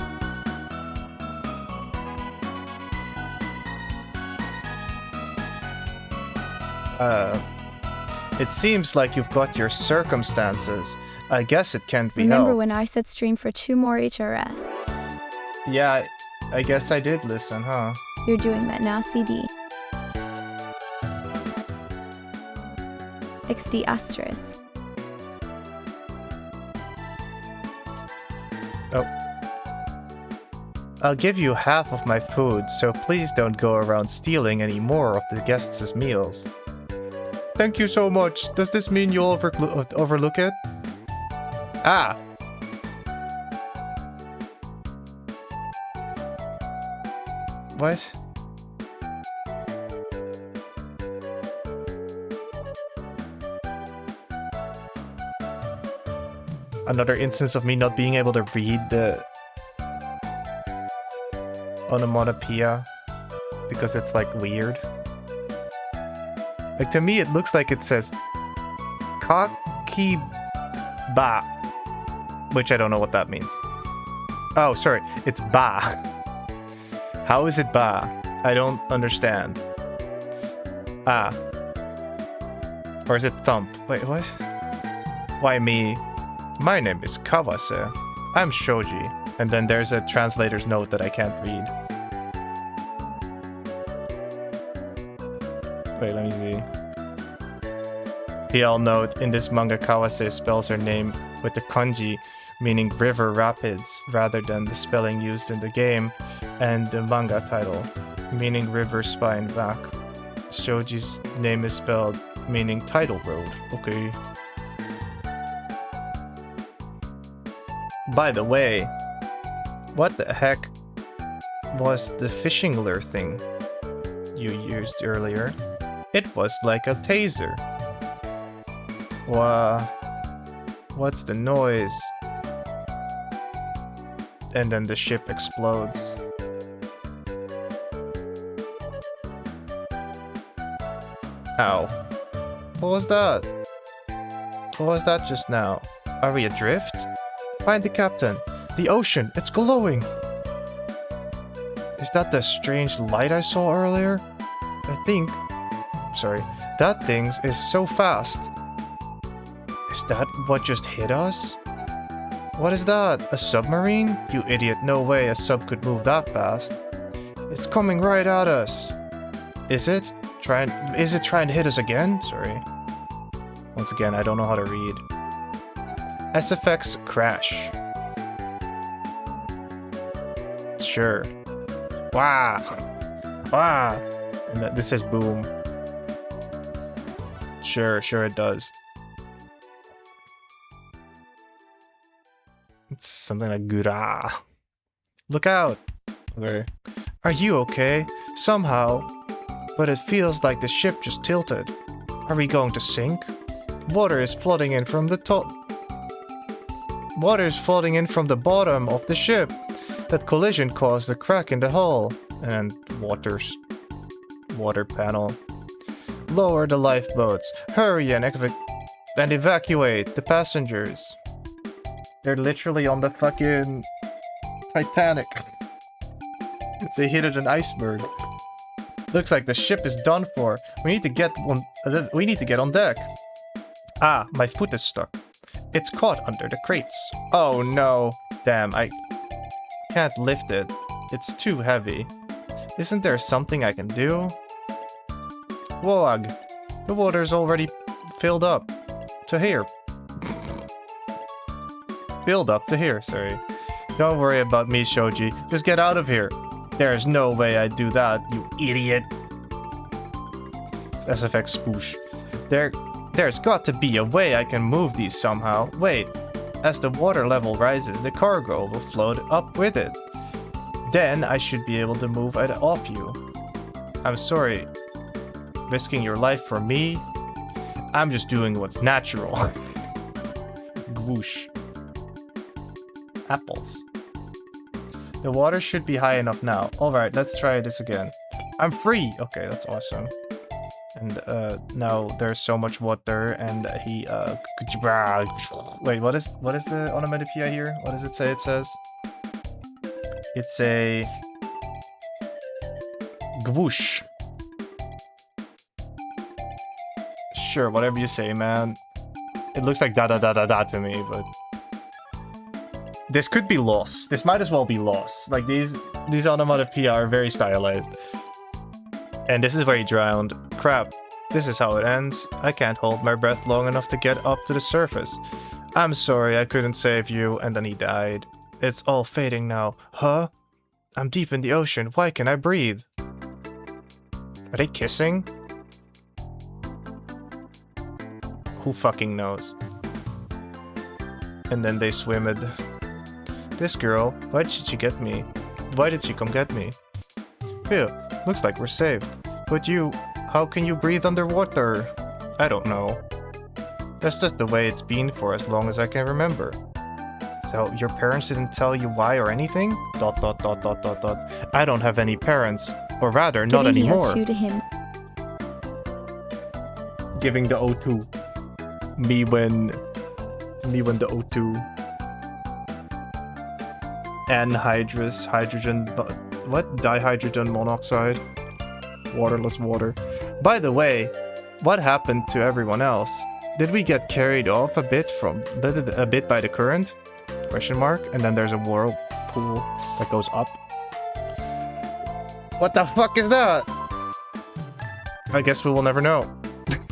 [SPEAKER 2] It seems like you've got your circumstances. I guess it can't be
[SPEAKER 12] Remember
[SPEAKER 2] helped.
[SPEAKER 12] when I said stream for 2 more HRS?
[SPEAKER 2] Yeah, I guess I did listen, huh?
[SPEAKER 12] You're doing that now, CD. XD asterisk.
[SPEAKER 2] Oh. I'll give you half of my food, so please don't go around stealing any more of the guests' meals. Thank you so much. Does this mean you'll overlook it? Ah! What? Another instance of me not being able to read the onomatopoeia because it's like weird. Like to me it looks like it says Kakiba, which I don't know what that means. Oh, sorry, it's ba. How is it ba? I don't understand. Ah. Or is it thump? Wait, what? Why me? My name is Kawase. I'm Shoji. And then there's a translator's note that I can't read. Wait, let me see. PL note, in this manga Kawase spells her name with the kanji meaning river rapids rather than the spelling used in the game and the manga title meaning river spine back. Shoji's name is spelled meaning tidal road. Okay. By the way, what the heck was the fishing lure thing you used earlier? It was like a taser. What's the noise? And then the ship explodes. Ow. What was that? What was that just now? Are we adrift? Find the captain. The ocean, it's glowing. Is that the strange light I saw earlier? I think... Sorry. That thing is so fast. Is that what just hit us? What is that? A submarine? You idiot, no way a sub could move that fast. It's coming right at us. Is it? Is it trying to hit us again? Sorry. Once again, I don't know how to read. SFX crash. Sure. Wow. Wow. And this says boom. Sure it does. It's something like gura. Look out. Okay. Are you okay? Somehow. But it feels like the ship just tilted. Are we going to sink? Water is flooding in from the top. Water is flooding in from the bottom of the ship. That collision caused a crack in the hull. And water panel. Lower the lifeboats. Hurry and evacuate the passengers. They're literally on the fucking Titanic. They hit an iceberg. Looks like the ship is done for. We need to get on deck. Ah, my foot is stuck. It's caught under the crates. Oh no. Damn, I can't lift it. It's too heavy. Isn't there something I can do? Wog. The water's already filled up to here. Filled up to here, sorry. Don't worry about me, Shoji. Just get out of here. There's no way I'd do that, you idiot. SFX spoosh. There's got to be a way I can move these somehow. Wait. As the water level rises, the cargo will float up with it. Then I should be able to move it off you. I'm sorry. Risking your life for me? I'm just doing what's natural. Whoosh. Apples. The water should be high enough now. Alright, let's try this again. I'm free! Okay, that's awesome. And now there's so much water and he wait, what is the onomatopoeia here? What does it say it says? It's a gwoosh. Sure, whatever you say, man. It looks like da da da da da to me, but this could be lost. This might as well be lost. Like these onomatopoeia are very stylized. And this is where he drowned. Crap. This is how it ends. I can't hold my breath long enough to get up to the surface. I'm sorry I couldn't save you, and then he died. It's all fading now. Huh? I'm deep in the ocean. Why can't I breathe? Are they kissing? Who fucking knows? And then they swimmed. This girl, why did she get me? Why did she come get me? Phew, looks like we're saved. But you, how can you breathe underwater? I don't know. That's just the way it's been for as long as I can remember. So, your parents didn't tell you why or anything? ... I don't have any parents. Or rather, not anymore.
[SPEAKER 12] Giving the O2 to him.
[SPEAKER 2] Giving the O2. Me when the O2. Anhydrous, hydrogen, what? Dihydrogen monoxide. Waterless water. By the way, what happened to everyone else? Did we get carried off a bit by the current? Question mark. And then there's a whirlpool that goes up. What the fuck is that? I guess we will never know.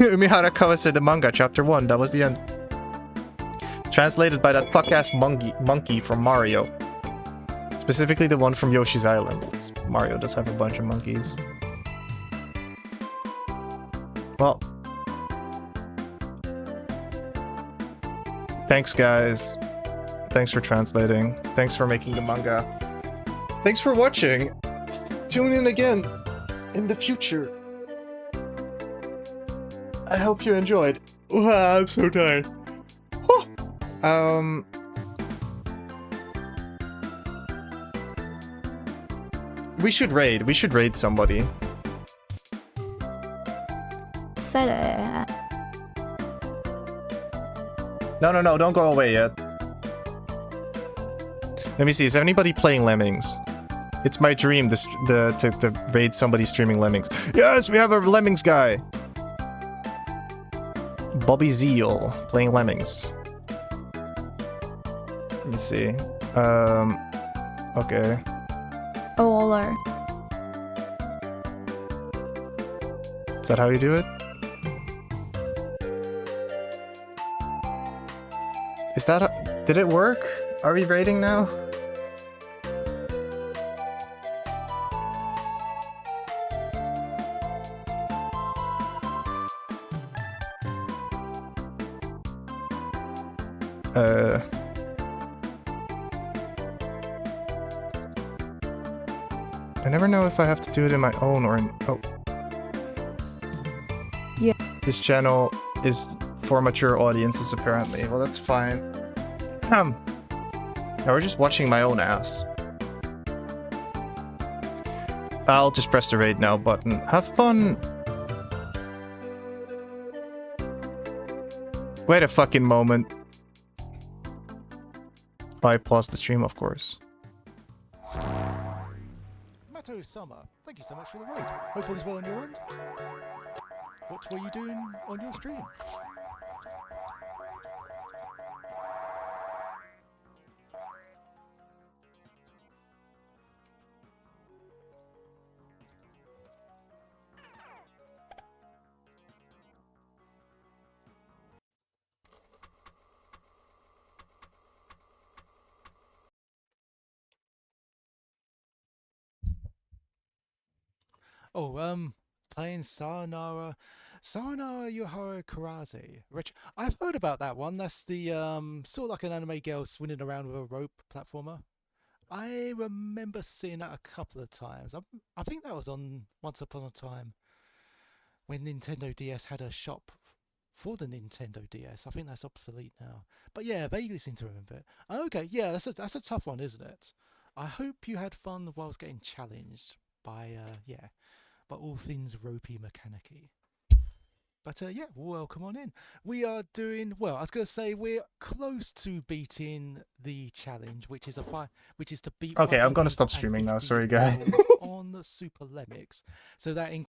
[SPEAKER 2] Umihara Kawase, the manga, chapter 1. That was the end. Translated by that fuck-ass monkey from Mario. Specifically the one from Yoshi's Island. Mario does have a bunch of monkeys. Well. Thanks, guys. Thanks for translating. Thanks for making the manga. Thanks for watching. Tune in again in the future. I hope you enjoyed. I'm so tired. We should raid. We should raid somebody.
[SPEAKER 12] Said it.
[SPEAKER 2] No, don't go away yet. Let me see, is anybody playing Lemmings? It's my dream to raid somebody streaming Lemmings. Yes, we have a Lemmings guy! Bobby Zeal, playing Lemmings. Let me see. Okay.
[SPEAKER 12] Oh, Oler.
[SPEAKER 2] Is that how you do it? Is that... Did it work? Are we raiding now? I never know if I have to do it in my own or in... Oh.
[SPEAKER 12] Yeah.
[SPEAKER 2] This channel is for mature audiences, apparently. Well, that's fine. Now we're just watching my own ass. I'll just press the raid now button. Have fun! Wait a fucking moment. I paused the stream, of course.
[SPEAKER 10] Mato Summer, thank you so much for the raid. Hope all is well on your end. What were you doing on your stream? Oh, playing Sayonara Yohara Karase. Rich, I've heard about that one. That's the sort of like an anime girl swinging around with a rope platformer. I remember seeing that a couple of times. I think that was on Once Upon a Time when Nintendo DS had a shop for the Nintendo DS. I think that's obsolete now. But yeah, vaguely seem to remember it. Okay, yeah, that's a tough one, isn't it? I hope you had fun whilst getting challenged by by all things ropey mechanic-y. But yeah, welcome on in. We are doing well. I was going to say we're close to beating the challenge, which is to beat.
[SPEAKER 2] Okay, I'm going to stop streaming now. Sorry, guys.
[SPEAKER 10] On the Super Lemmix. So that